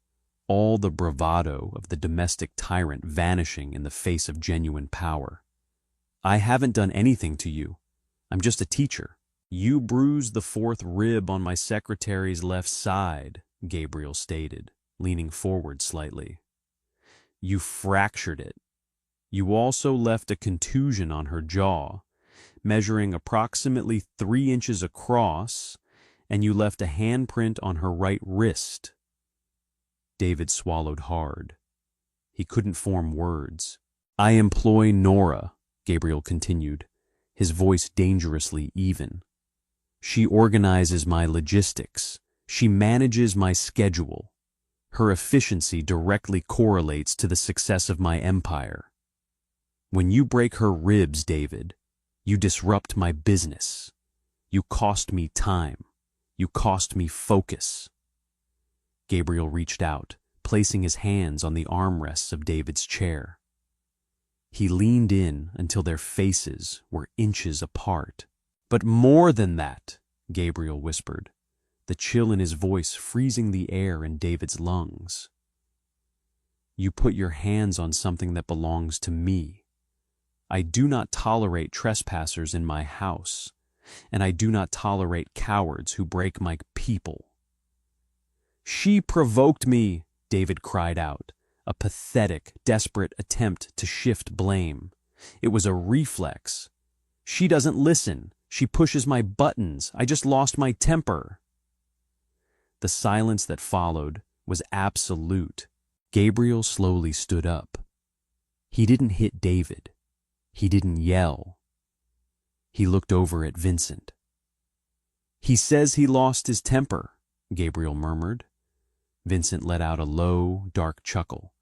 all the bravado of the domestic tyrant vanishing in the face of genuine power. "I haven't done anything to you. I'm just a teacher." "You bruised the fourth rib on my secretary's left side," Gabriel stated, leaning forward slightly. "You fractured it. You also left a contusion on her jaw, measuring approximately 3 inches across, and you left a handprint on her right wrist." David swallowed hard. He couldn't form words. "I employ Nora," Gabriel continued, his voice dangerously even. "She organizes my logistics. She manages my schedule. Her efficiency directly correlates to the success of my empire. When you break her ribs, David, you disrupt my business. You cost me time. You cost me focus." Gabriel reached out, placing his hands on the armrests of David's chair. He leaned in until their faces were inches apart. "But more than that," Gabriel whispered, the chill in his voice freezing the air in David's lungs. "You put your hands on something that belongs to me. I do not tolerate trespassers in my house, and I do not tolerate cowards who break my people." "She provoked me," David cried out, a pathetic, desperate attempt to shift blame. "It was a reflex. She doesn't listen. She pushes my buttons. I just lost my temper." The silence that followed was absolute. Gabriel slowly stood up. He didn't hit David. He didn't yell. He looked over at Vincent. "He says he lost his temper," Gabriel murmured. Vincent let out a low, dark chuckle.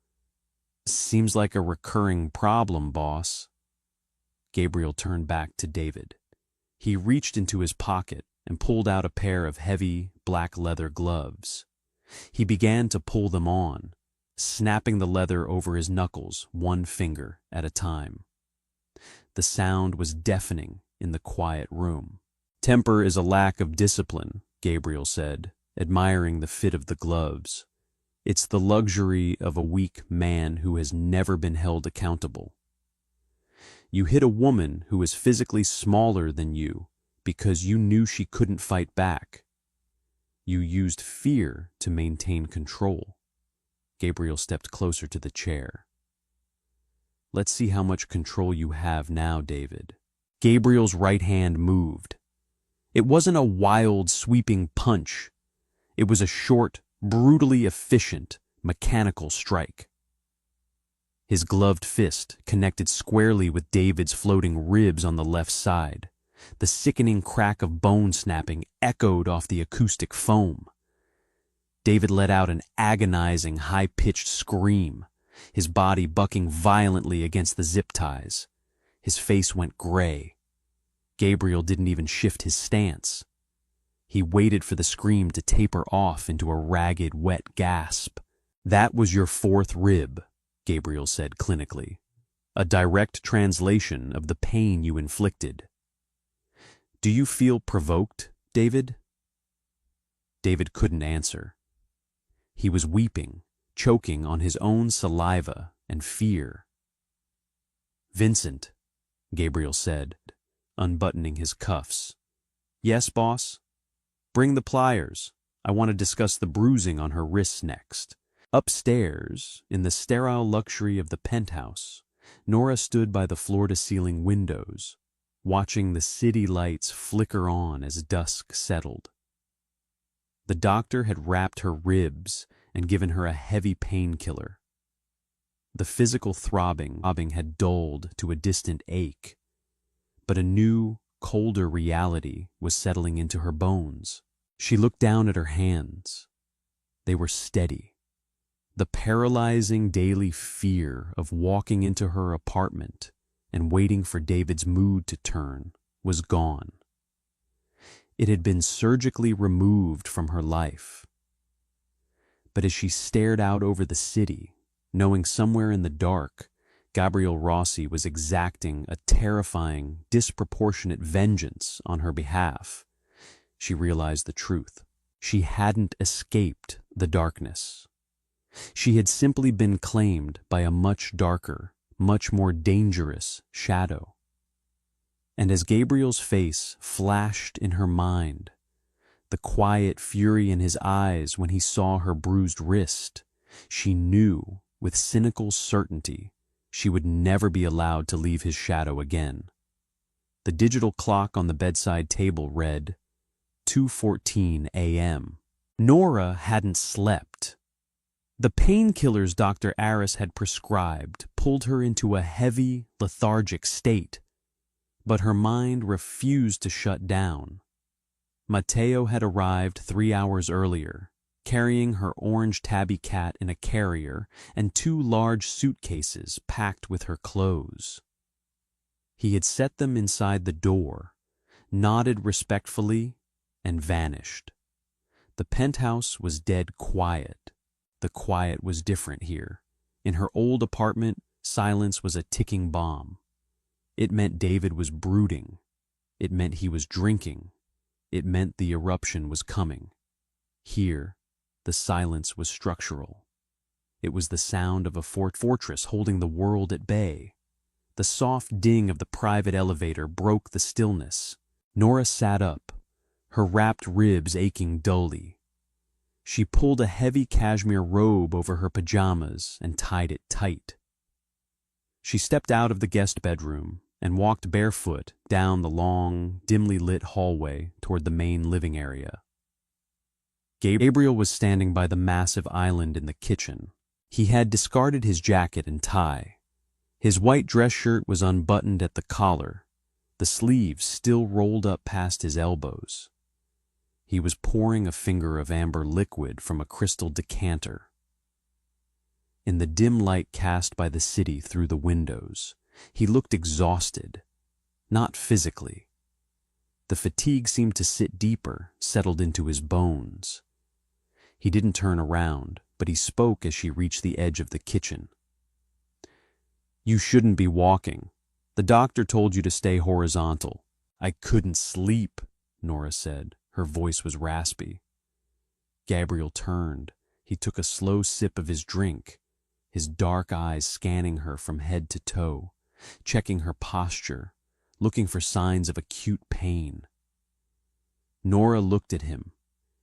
"Seems like a recurring problem, boss." Gabriel turned back to David. He reached into his pocket and pulled out a pair of heavy, black leather gloves. He began to pull them on, snapping the leather over his knuckles, one finger at a time. The sound was deafening in the quiet room. "Temper is a lack of discipline," Gabriel said, admiring the fit of the gloves. "It's the luxury of a weak man who has never been held accountable. You hit a woman who is physically smaller than you because you knew she couldn't fight back. You used fear to maintain control." Gabriel stepped closer to the chair. "Let's see how much control you have now, David." Gabriel's right hand moved. It wasn't a wild, sweeping punch. It was a short, brutally efficient, mechanical strike. His gloved fist connected squarely with David's floating ribs on the left side. The sickening crack of bone snapping echoed off the acoustic foam. David let out an agonizing, high-pitched scream, his body bucking violently against the zip ties. His face went gray. Gabriel didn't even shift his stance. He waited for the scream to taper off into a ragged, wet gasp. "That was your fourth rib," Gabriel said clinically. "A direct translation of the pain you inflicted. Do you feel provoked, David?" David couldn't answer. He was weeping, choking on his own saliva and fear. "Vincent," Gabriel said, unbuttoning his cuffs. "Yes, boss? Bring the pliers. I want to discuss the bruising on her wrists next." Upstairs, in the sterile luxury of the penthouse, Nora stood by the floor-to-ceiling windows, watching the city lights flicker on as dusk settled. The doctor had wrapped her ribs and given her a heavy painkiller. The physical throbbing had dulled to a distant ache, but a new, colder reality was settling into her bones. She looked down at her hands. They were steady. The paralyzing daily fear of walking into her apartment and waiting for David's mood to turn was gone. It had been surgically removed from her life. But as she stared out over the city, knowing somewhere in the dark, Gabriel Rossi was exacting a terrifying, disproportionate vengeance on her behalf, she realized the truth. She hadn't escaped the darkness. She had simply been claimed by a much darker, much more dangerous shadow. And as Gabriel's face flashed in her mind, the quiet fury in his eyes when he saw her bruised wrist, she knew with cynical certainty she would never be allowed to leave his shadow again. The digital clock on the bedside table read 2:14 a.m. Nora hadn't slept. The painkillers Dr. Aris had prescribed pulled her into a heavy, lethargic state, but her mind refused to shut down. Matteo had arrived 3 hours earlier, carrying her orange tabby cat in a carrier and 2 large suitcases packed with her clothes. He had set them inside the door, nodded respectfully, and vanished. The penthouse was dead quiet. The quiet was different here. In her old apartment, silence was a ticking bomb. It meant David was brooding. It meant he was drinking. It meant the eruption was coming. Here, the silence was structural. It was the sound of a fortress holding the world at bay. The soft ding of the private elevator broke the stillness. Nora sat up, her wrapped ribs aching dully. She pulled a heavy cashmere robe over her pajamas and tied it tight. She stepped out of the guest bedroom and walked barefoot down the long, dimly lit hallway toward the main living area. Gabriel was standing by the massive island in the kitchen. He had discarded his jacket and tie. His white dress shirt was unbuttoned at the collar, the sleeves still rolled up past his elbows. He was pouring a finger of amber liquid from a crystal decanter. In the dim light cast by the city through the windows, he looked exhausted, not physically, The fatigue seemed to sit deeper, settled into his bones. He didn't turn around, but he spoke as she reached the edge of the kitchen. "You shouldn't be walking. The doctor told you to stay horizontal." "I couldn't sleep," Nora said. Her voice was raspy. Gabriel turned. He took a slow sip of his drink, his dark eyes scanning her from head to toe, checking her posture, looking for signs of acute pain. Nora looked at him.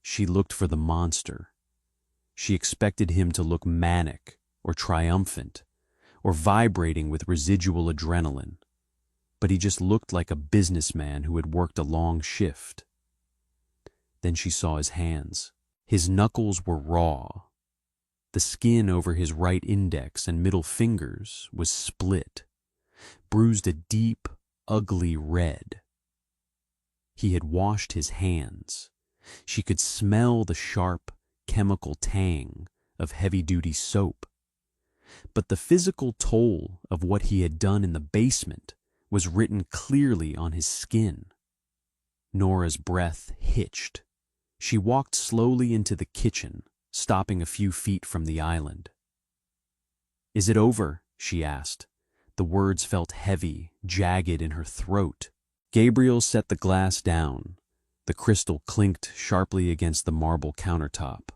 She looked for the monster. She expected him to look manic or triumphant or vibrating with residual adrenaline, but he just looked like a businessman who had worked a long shift. Then she saw his hands. His knuckles were raw. The skin over his right index and middle fingers was split, bruised a deep, ugly red. He had washed his hands. She could smell the sharp, chemical tang of heavy-duty soap. But the physical toll of what he had done in the basement was written clearly on his skin. Nora's breath hitched. She walked slowly into the kitchen, stopping a few feet from the island. "Is it over?" she asked. The words felt heavy, jagged in her throat. Gabriel set the glass down. The crystal clinked sharply against the marble countertop.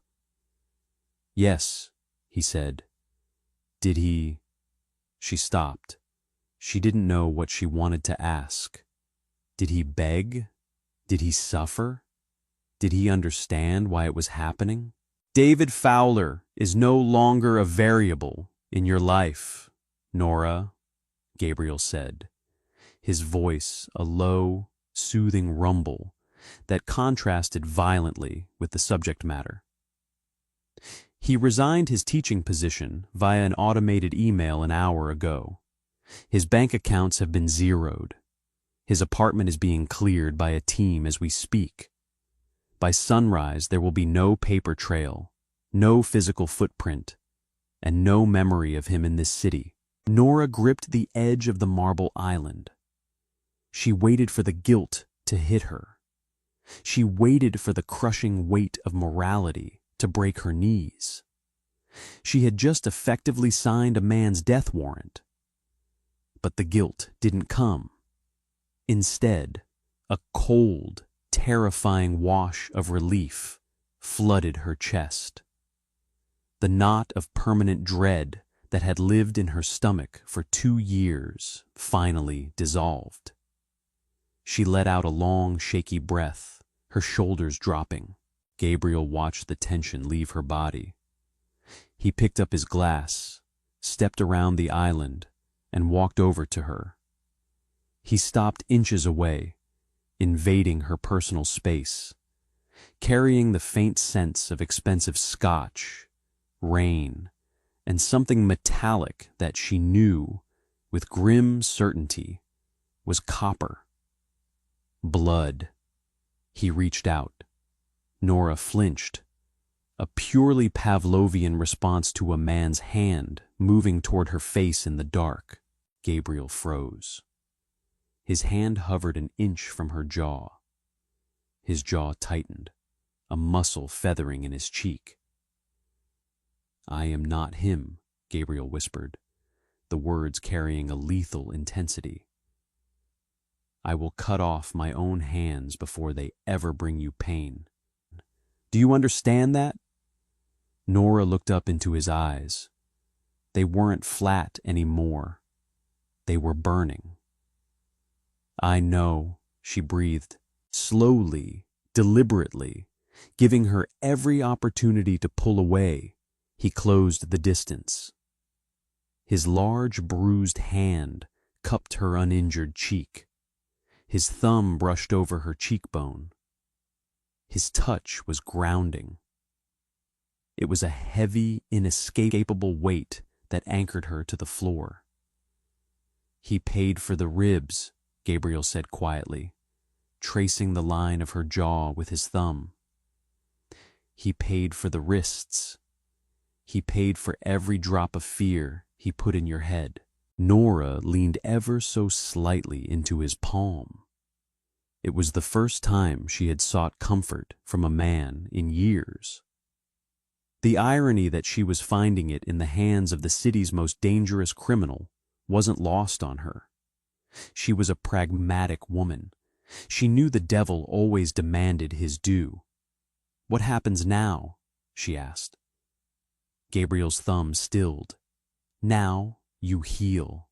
"Yes," he said. "Did he—" She stopped. She didn't know what she wanted to ask. Did he beg? Did he suffer? Did he understand why it was happening? "David Fowler is no longer a variable in your life, Nora," Gabriel said, his voice a low, soothing rumble that contrasted violently with the subject matter. He resigned his teaching position via an automated email an hour ago. His bank accounts have been zeroed. His apartment is being cleared by a team as we speak. By sunrise, there will be no paper trail, no physical footprint, and no memory of him in this city. Nora gripped the edge of the marble island. She waited for the guilt to hit her. She waited for the crushing weight of morality to break her knees. She had just effectively signed a man's death warrant. But the guilt didn't come. Instead, a cold, terrifying wash of relief flooded her chest. The knot of permanent dread that had lived in her stomach for 2 years finally dissolved. She let out a long, shaky breath, her shoulders dropping. Gabriel watched the tension leave her body. He picked up his glass, stepped around the island, and walked over to her. He stopped inches away, invading her personal space, carrying the faint sense of expensive scotch, rain, and something metallic that she knew, with grim certainty, was copper. Blood. He reached out. Nora flinched, a purely Pavlovian response to a man's hand moving toward her face in the dark. Gabriel froze. His hand hovered an inch from her jaw. His jaw tightened, a muscle feathering in his cheek. "I am not him," Gabriel whispered, the words carrying a lethal intensity. "I will cut off my own hands before they ever bring you pain. Do you understand that?" Nora looked up into his eyes. They weren't flat anymore. They were burning. "I know," she breathed, slowly, deliberately, giving her every opportunity to pull away. He closed the distance. His large, bruised hand cupped her uninjured cheek. His thumb brushed over her cheekbone. His touch was grounding. It was a heavy, inescapable weight that anchored her to the floor. "He paid for the ribs," Gabriel said quietly, tracing the line of her jaw with his thumb. "He paid for the wrists. He paid for every drop of fear he put in your head." Nora leaned ever so slightly into his palm. It was the first time she had sought comfort from a man in years. The irony that she was finding it in the hands of the city's most dangerous criminal wasn't lost on her. She was a pragmatic woman. She knew the devil always demanded his due. "What happens now?" she asked. Gabriel's thumb stilled. "Now you heal,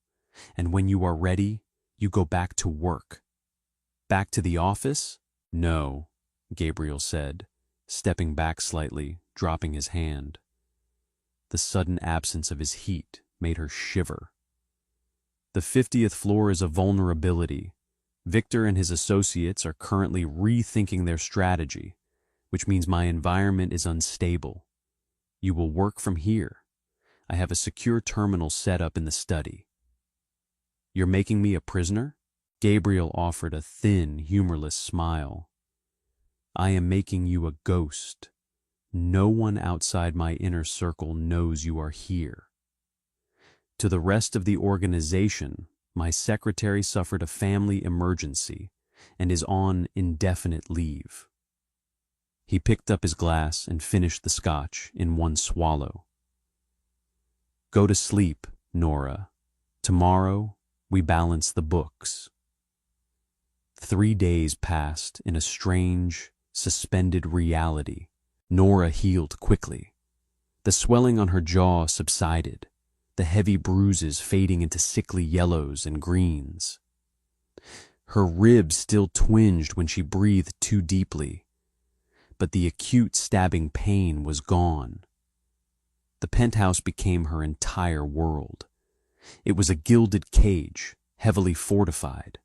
and when you are ready, you go back to work." "Back to the office?" "No," Gabriel said, stepping back slightly, dropping his hand. The sudden absence of his heat made her shiver. "The 50th floor is a vulnerability. Victor and his associates are currently rethinking their strategy, which means my environment is unstable. You will work from here. I have a secure terminal set up in the study." "You're making me a prisoner?" Gabriel offered a thin, humorless smile. "I am making you a ghost. No one outside my inner circle knows you are here. To the rest of the organization, my secretary suffered a family emergency and is on indefinite leave." He picked up his glass and finished the scotch in one swallow. "Go to sleep, Nora. Tomorrow, we balance the books." 3 days passed in a strange, suspended reality. Nora healed quickly. The swelling on her jaw subsided, the heavy bruises fading into sickly yellows and greens. Her ribs still twinged when she breathed too deeply, but the acute stabbing pain was gone. The penthouse became her entire world. It was a gilded cage, heavily fortified.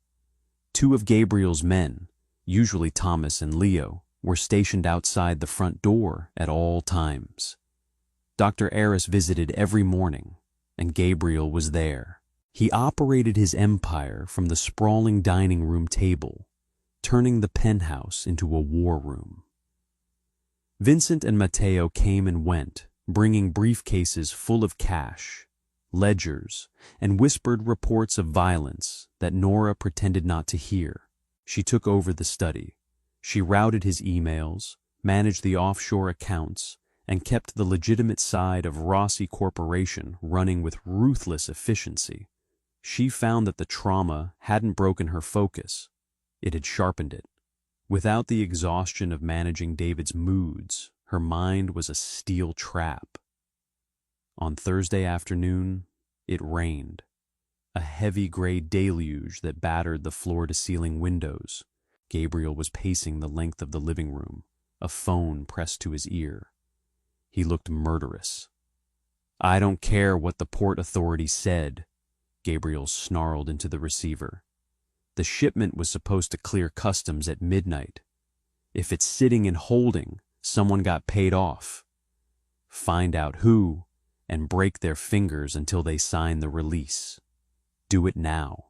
2 of Gabriel's men, usually Thomas and Leo, were stationed outside the front door at all times. Dr. Aris visited every morning, and Gabriel was there. He operated his empire from the sprawling dining room table, turning the penthouse into a war room. Vincent and Matteo came and went, bringing briefcases full of cash, ledgers, and whispered reports of violence that Nora pretended not to hear. She took over the study. She routed his emails, managed the offshore accounts, and kept the legitimate side of Rossi Corporation running with ruthless efficiency. She found that the trauma hadn't broken her focus. It had sharpened it. Without the exhaustion of managing David's moods, her mind was a steel trap. On Thursday afternoon, it rained. A heavy gray deluge that battered the floor-to-ceiling windows. Gabriel was pacing the length of the living room, a phone pressed to his ear. He looked murderous. "I don't care what the port authority said," Gabriel snarled into the receiver. "The shipment was supposed to clear customs at midnight. If it's sitting in holding, someone got paid off. Find out who, and break their fingers until they sign the release. Do it now."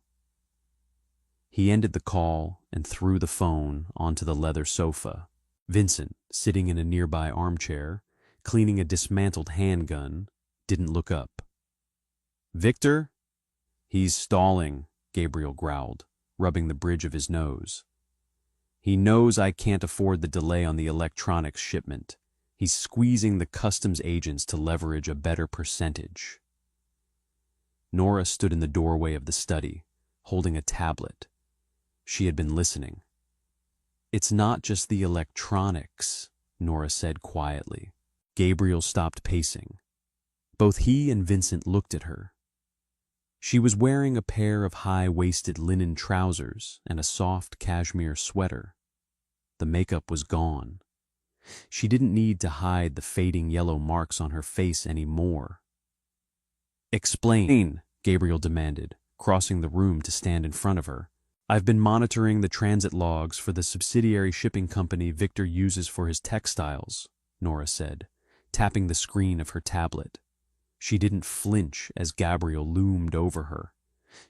He ended the call and threw the phone onto the leather sofa. Vincent, sitting in a nearby armchair, cleaning a dismantled handgun, didn't look up. "Victor?" "He's stalling," Gabriel growled, rubbing the bridge of his nose. "He knows I can't afford the delay on the electronics shipment. He's squeezing the customs agents to leverage a better percentage." Nora stood in the doorway of the study, holding a tablet. She had been listening. "It's not just the electronics," Nora said quietly. Gabriel stopped pacing. Both he and Vincent looked at her. She was wearing a pair of high-waisted linen trousers and a soft cashmere sweater. The makeup was gone. She didn't need to hide the fading yellow marks on her face anymore. "Explain," Gabriel demanded, crossing the room to stand in front of her. "I've been monitoring the transit logs for the subsidiary shipping company Victor uses for his textiles," Nora said, tapping the screen of her tablet. She didn't flinch as Gabriel loomed over her.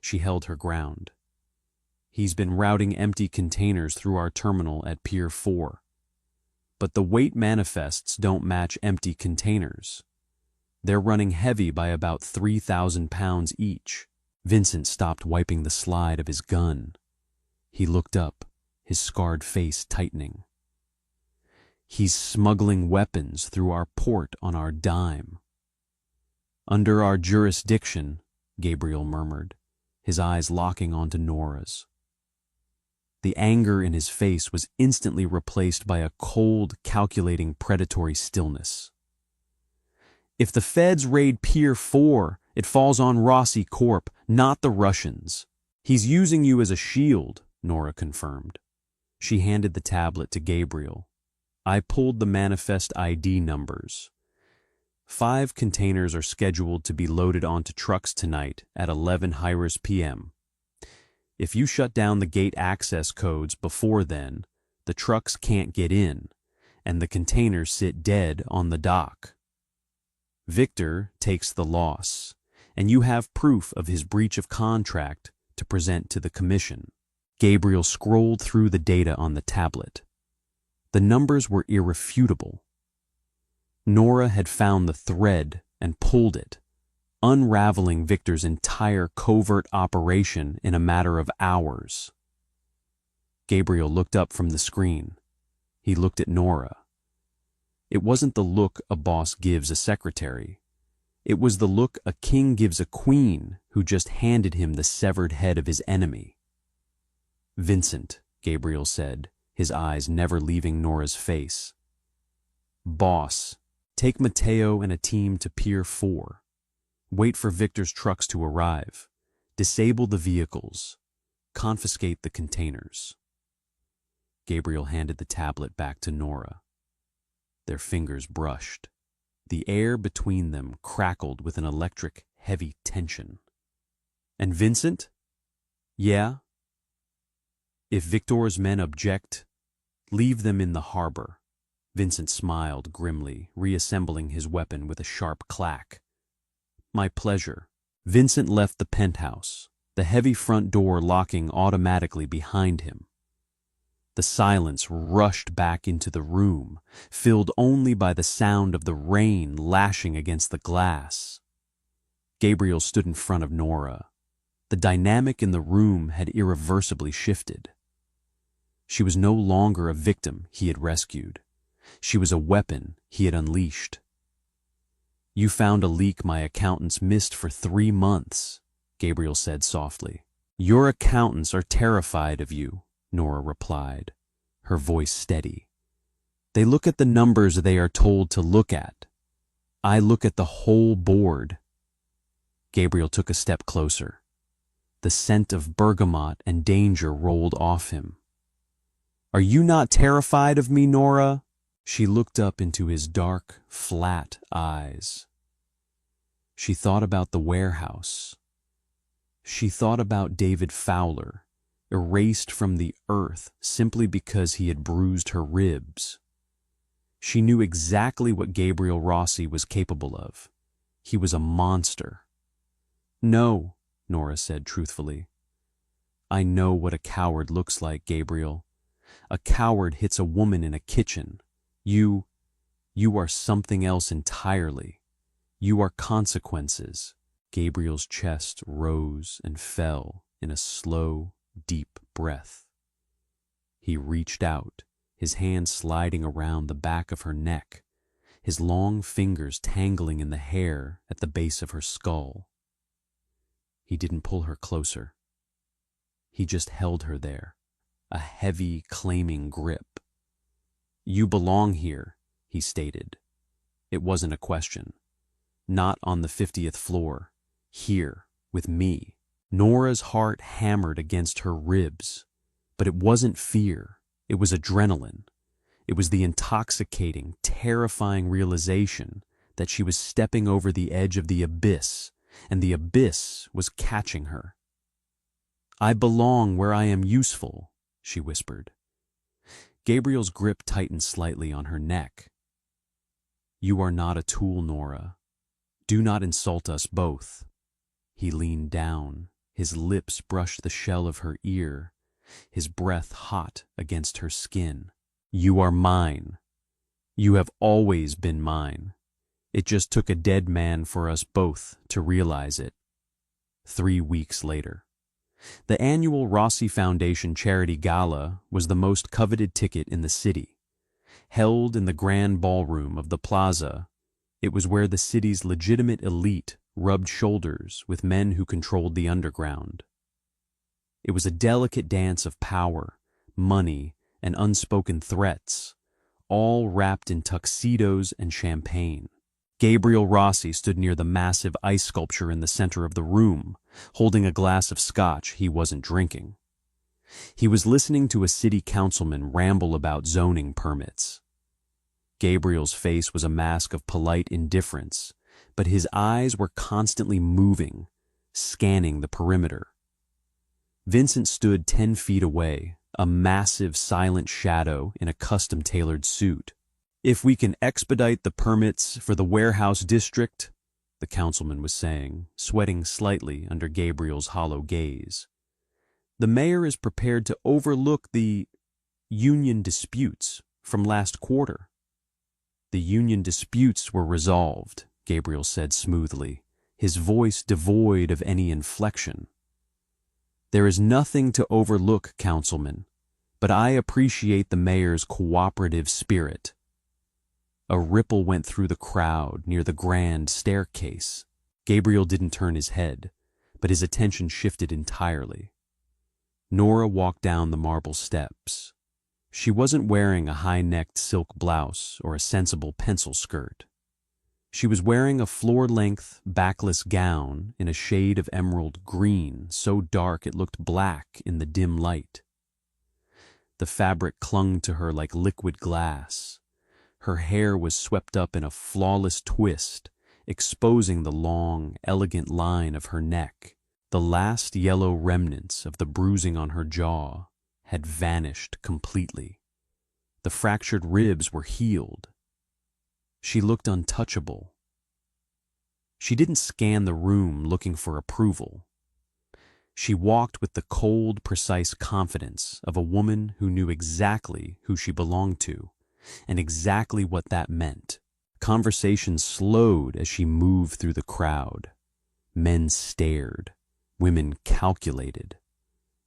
She held her ground. "He's been routing empty containers through our terminal at Pier 4. But the weight manifests don't match empty containers. They're running heavy by about 3,000 pounds each." Vincent stopped wiping the slide of his gun. He looked up, his scarred face tightening. "He's smuggling weapons through our port on our dime." "Under our jurisdiction," Gabriel murmured, his eyes locking onto Nora's. The anger in his face was instantly replaced by a cold, calculating, predatory stillness. "If the feds raid Pier 4, it falls on Rossi Corp, not the Russians." "He's using you as a shield," Nora confirmed. She handed the tablet to Gabriel. "I pulled the manifest ID numbers. 5 containers are scheduled to be loaded onto trucks tonight at 11:00 p.m. If you shut down the gate access codes before then, the trucks can't get in, and the containers sit dead on the dock. Victor takes the loss, and you have proof of his breach of contract to present to the commission." Gabriel scrolled through the data on the tablet. The numbers were irrefutable. Nora had found the thread and pulled it, unraveling Victor's entire covert operation in a matter of hours. Gabriel looked up from the screen. He looked at Nora. It wasn't the look a boss gives a secretary. It was the look a king gives a queen who just handed him the severed head of his enemy. "Vincent," Gabriel said, his eyes never leaving Nora's face. "Boss, take Mateo and a team to Pier 4. Wait for Victor's trucks to arrive. Disable the vehicles. Confiscate the containers." Gabriel handed the tablet back to Nora. Their fingers brushed. The air between them crackled with an electric, heavy tension. "And Vincent?" "Yeah?" "If Victor's men object, leave them in the harbor." Vincent smiled grimly, reassembling his weapon with a sharp clack. "My pleasure." Vincent left the penthouse, the heavy front door locking automatically behind him. The silence rushed back into the room, filled only by the sound of the rain lashing against the glass. Gabriel stood in front of Nora. The dynamic in the room had irreversibly shifted. She was no longer a victim he had rescued. She was a weapon he had unleashed. "You found a leak my accountants missed for 3 months, Gabriel said softly. "Your accountants are terrified of you," Nora replied, her voice steady. "They look at the numbers they are told to look at. I look at the whole board." Gabriel took a step closer. The scent of bergamot and danger rolled off him. "Are you not terrified of me, Nora?" She looked up into his dark, flat eyes. She thought about the warehouse. She thought about David Fowler, erased from the earth simply because he had bruised her ribs. She knew exactly what Gabriel Rossi was capable of. He was a monster. "No," Nora said truthfully. "I know what a coward looks like, Gabriel. A coward hits a woman in a kitchen. You are something else entirely. You are consequences." Gabriel's chest rose and fell in a slow, deep breath. He reached out, his hand sliding around the back of her neck, his long fingers tangling in the hair at the base of her skull. He didn't pull her closer. He just held her there, a heavy, claiming grip. "You belong here," he stated. It wasn't a question. "Not on the 50th floor. Here, with me." Nora's heart hammered against her ribs, but it wasn't fear. It was adrenaline. It was the intoxicating, terrifying realization that she was stepping over the edge of the abyss, and the abyss was catching her. "I belong where I am useful," she whispered. Gabriel's grip tightened slightly on her neck. "You are not a tool, Nora. Do not insult us both." He leaned down. His lips brushed the shell of her ear, his breath hot against her skin. "You are mine. You have always been mine. It just took a dead man for us both to realize it." 3 weeks later. The annual Rossi Foundation Charity Gala was the most coveted ticket in the city. Held in the grand ballroom of the plaza, it was where the city's legitimate elite rubbed shoulders with men who controlled the underground. It was a delicate dance of power, money, and unspoken threats, all wrapped in tuxedos and champagne. Gabriel Rossi stood near the massive ice sculpture in the center of the room, holding a glass of scotch he wasn't drinking. He was listening to a city councilman ramble about zoning permits. Gabriel's face was a mask of polite indifference, but his eyes were constantly moving, scanning the perimeter. Vincent stood 10 feet away, a massive silent shadow in a custom-tailored suit. "If we can expedite the permits for the warehouse district," the councilman was saying, sweating slightly under Gabriel's hollow gaze, "the mayor is prepared to overlook the union disputes from last quarter." "The union disputes were resolved," Gabriel said smoothly, his voice devoid of any inflection. "There is nothing to overlook, councilman, but I appreciate the mayor's cooperative spirit." A ripple went through the crowd near the grand staircase. Gabriel didn't turn his head, but his attention shifted entirely. Nora walked down the marble steps. She wasn't wearing a high-necked silk blouse or a sensible pencil skirt. She was wearing a floor-length, backless gown in a shade of emerald green so dark it looked black in the dim light. The fabric clung to her like liquid glass. Her hair was swept up in a flawless twist, exposing the long, elegant line of her neck. The last yellow remnants of the bruising on her jaw had vanished completely. The fractured ribs were healed. She looked untouchable. She didn't scan the room looking for approval. She walked with the cold, precise confidence of a woman who knew exactly who she belonged to and exactly what that meant. Conversation slowed as she moved through the crowd. Men stared. Women calculated.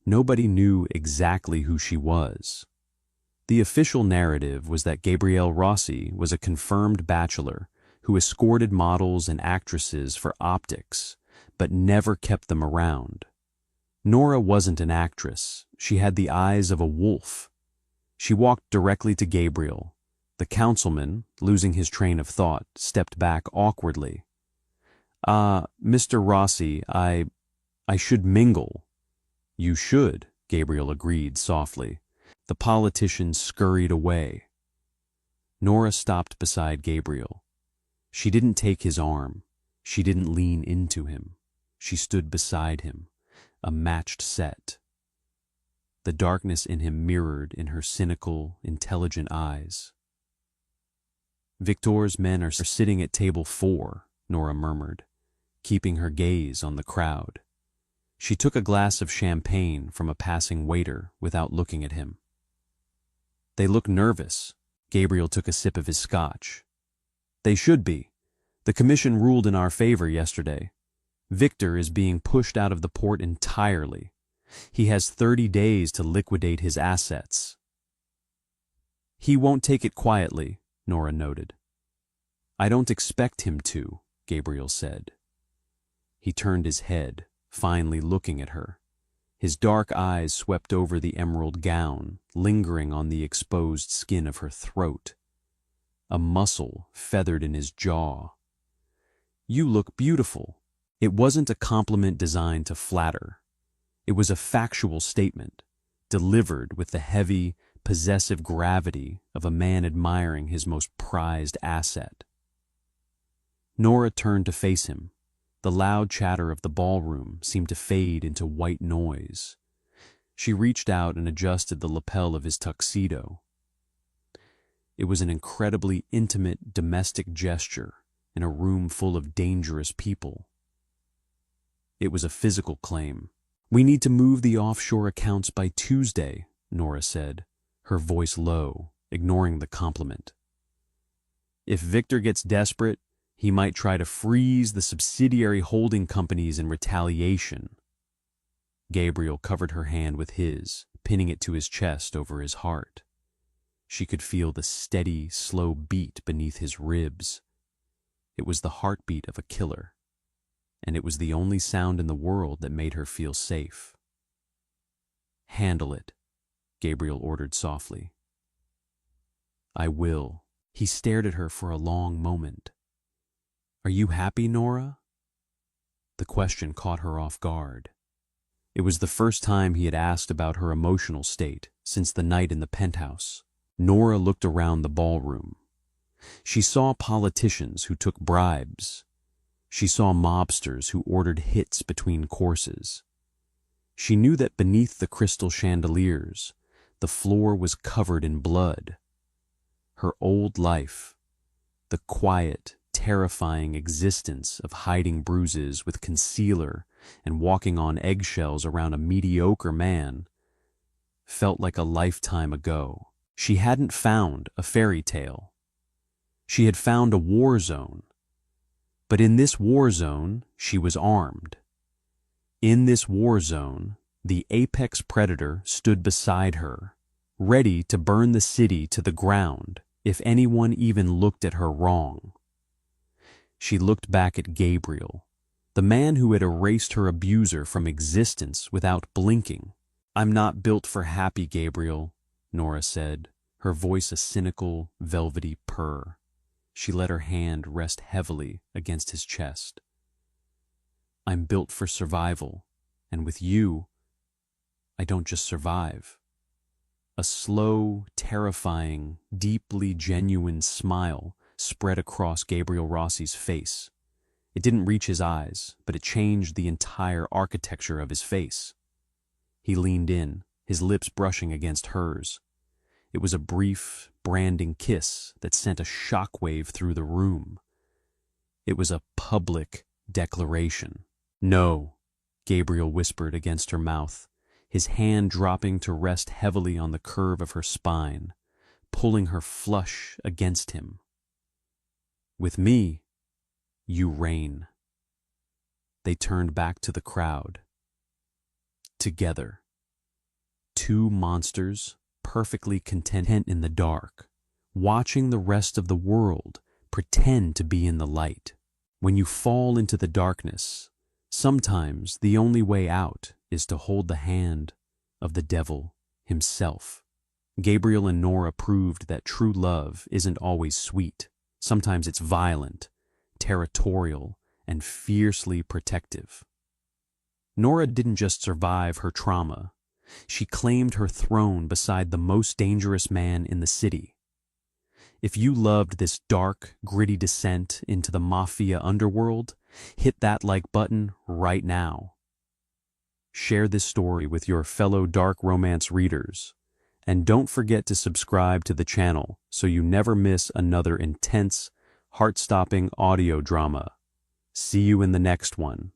Nobody knew exactly who she was. The official narrative was that Gabriel Rossi was a confirmed bachelor who escorted models and actresses for optics, but never kept them around. Nora wasn't an actress. She had the eyes of a wolf. She walked directly to Gabriel. The councilman, losing his train of thought, stepped back awkwardly. Mr. Rossi, I should mingle." "You should," Gabriel agreed softly. The politician scurried away. Nora stopped beside Gabriel. She didn't take his arm. She didn't lean into him. She stood beside him, a matched set. The darkness in him mirrored in her cynical, intelligent eyes. "Victor's men are sitting at table 4, Nora murmured, keeping her gaze on the crowd. She took a glass of champagne from a passing waiter without looking at him. "They look nervous." Gabriel took a sip of his scotch. "They should be. The commission ruled in our favor yesterday. Victor is being pushed out of the port entirely. He has 30 days to liquidate his assets." "He won't take it quietly," Nora noted. "I don't expect him to," Gabriel said. He turned his head, finally looking at her. His dark eyes swept over the emerald gown, lingering on the exposed skin of her throat. A muscle feathered in his jaw. "You look beautiful." It wasn't a compliment designed to flatter. It was a factual statement, delivered with the heavy, possessive gravity of a man admiring his most prized asset. Nora turned to face him. The loud chatter of the ballroom seemed to fade into white noise. She reached out and adjusted the lapel of his tuxedo. It was an incredibly intimate domestic gesture in a room full of dangerous people. It was a physical claim. "We need to move the offshore accounts by Tuesday," Nora said, her voice low, ignoring the compliment. "If Victor gets desperate, he might try to freeze the subsidiary holding companies in retaliation." Gabriel covered her hand with his, pinning it to his chest over his heart. She could feel the steady, slow beat beneath his ribs. It was the heartbeat of a killer, and it was the only sound in the world that made her feel safe. "Handle it," Gabriel ordered softly. "I will." He stared at her for a long moment. "Are you happy, Nora?" The question caught her off guard. It was the first time he had asked about her emotional state since the night in the penthouse. Nora looked around the ballroom. She saw politicians who took bribes. She saw mobsters who ordered hits between courses. She knew that beneath the crystal chandeliers, the floor was covered in blood. Her old life, the quiet, terrifying existence of hiding bruises with concealer and walking on eggshells around a mediocre man, felt like a lifetime ago. She hadn't found a fairy tale. She had found a war zone. But in this war zone, she was armed. In this war zone, the apex predator stood beside her, ready to burn the city to the ground if anyone even looked at her wrong. She looked back at Gabriel, the man who had erased her abuser from existence without blinking. "I'm not built for happy, Gabriel," Nora said, her voice a cynical, velvety purr. She let her hand rest heavily against his chest. "I'm built for survival, and with you, I don't just survive." A slow, terrifying, deeply genuine smile spread across Gabriel Rossi's face. It didn't reach his eyes, but it changed the entire architecture of his face. He leaned in, his lips brushing against hers. It was a brief, branding kiss that sent a shockwave through the room. It was a public declaration. "No," Gabriel whispered against her mouth, his hand dropping to rest heavily on the curve of her spine, pulling her flush against him. "With me, you reign." They turned back to the crowd. Together. Two monsters, perfectly content in the dark, watching the rest of the world pretend to be in the light. When you fall into the darkness, sometimes the only way out is to hold the hand of the devil himself. Gabriel and Nora proved that true love isn't always sweet. Sometimes it's violent, territorial, and fiercely protective. Nora didn't just survive her trauma. She claimed her throne beside the most dangerous man in the city. If you loved this dark, gritty descent into the mafia underworld, hit that like button right now. Share this story with your fellow dark romance readers, and don't forget to subscribe to the channel so you never miss another intense, heart-stopping audio drama. See you in the next one.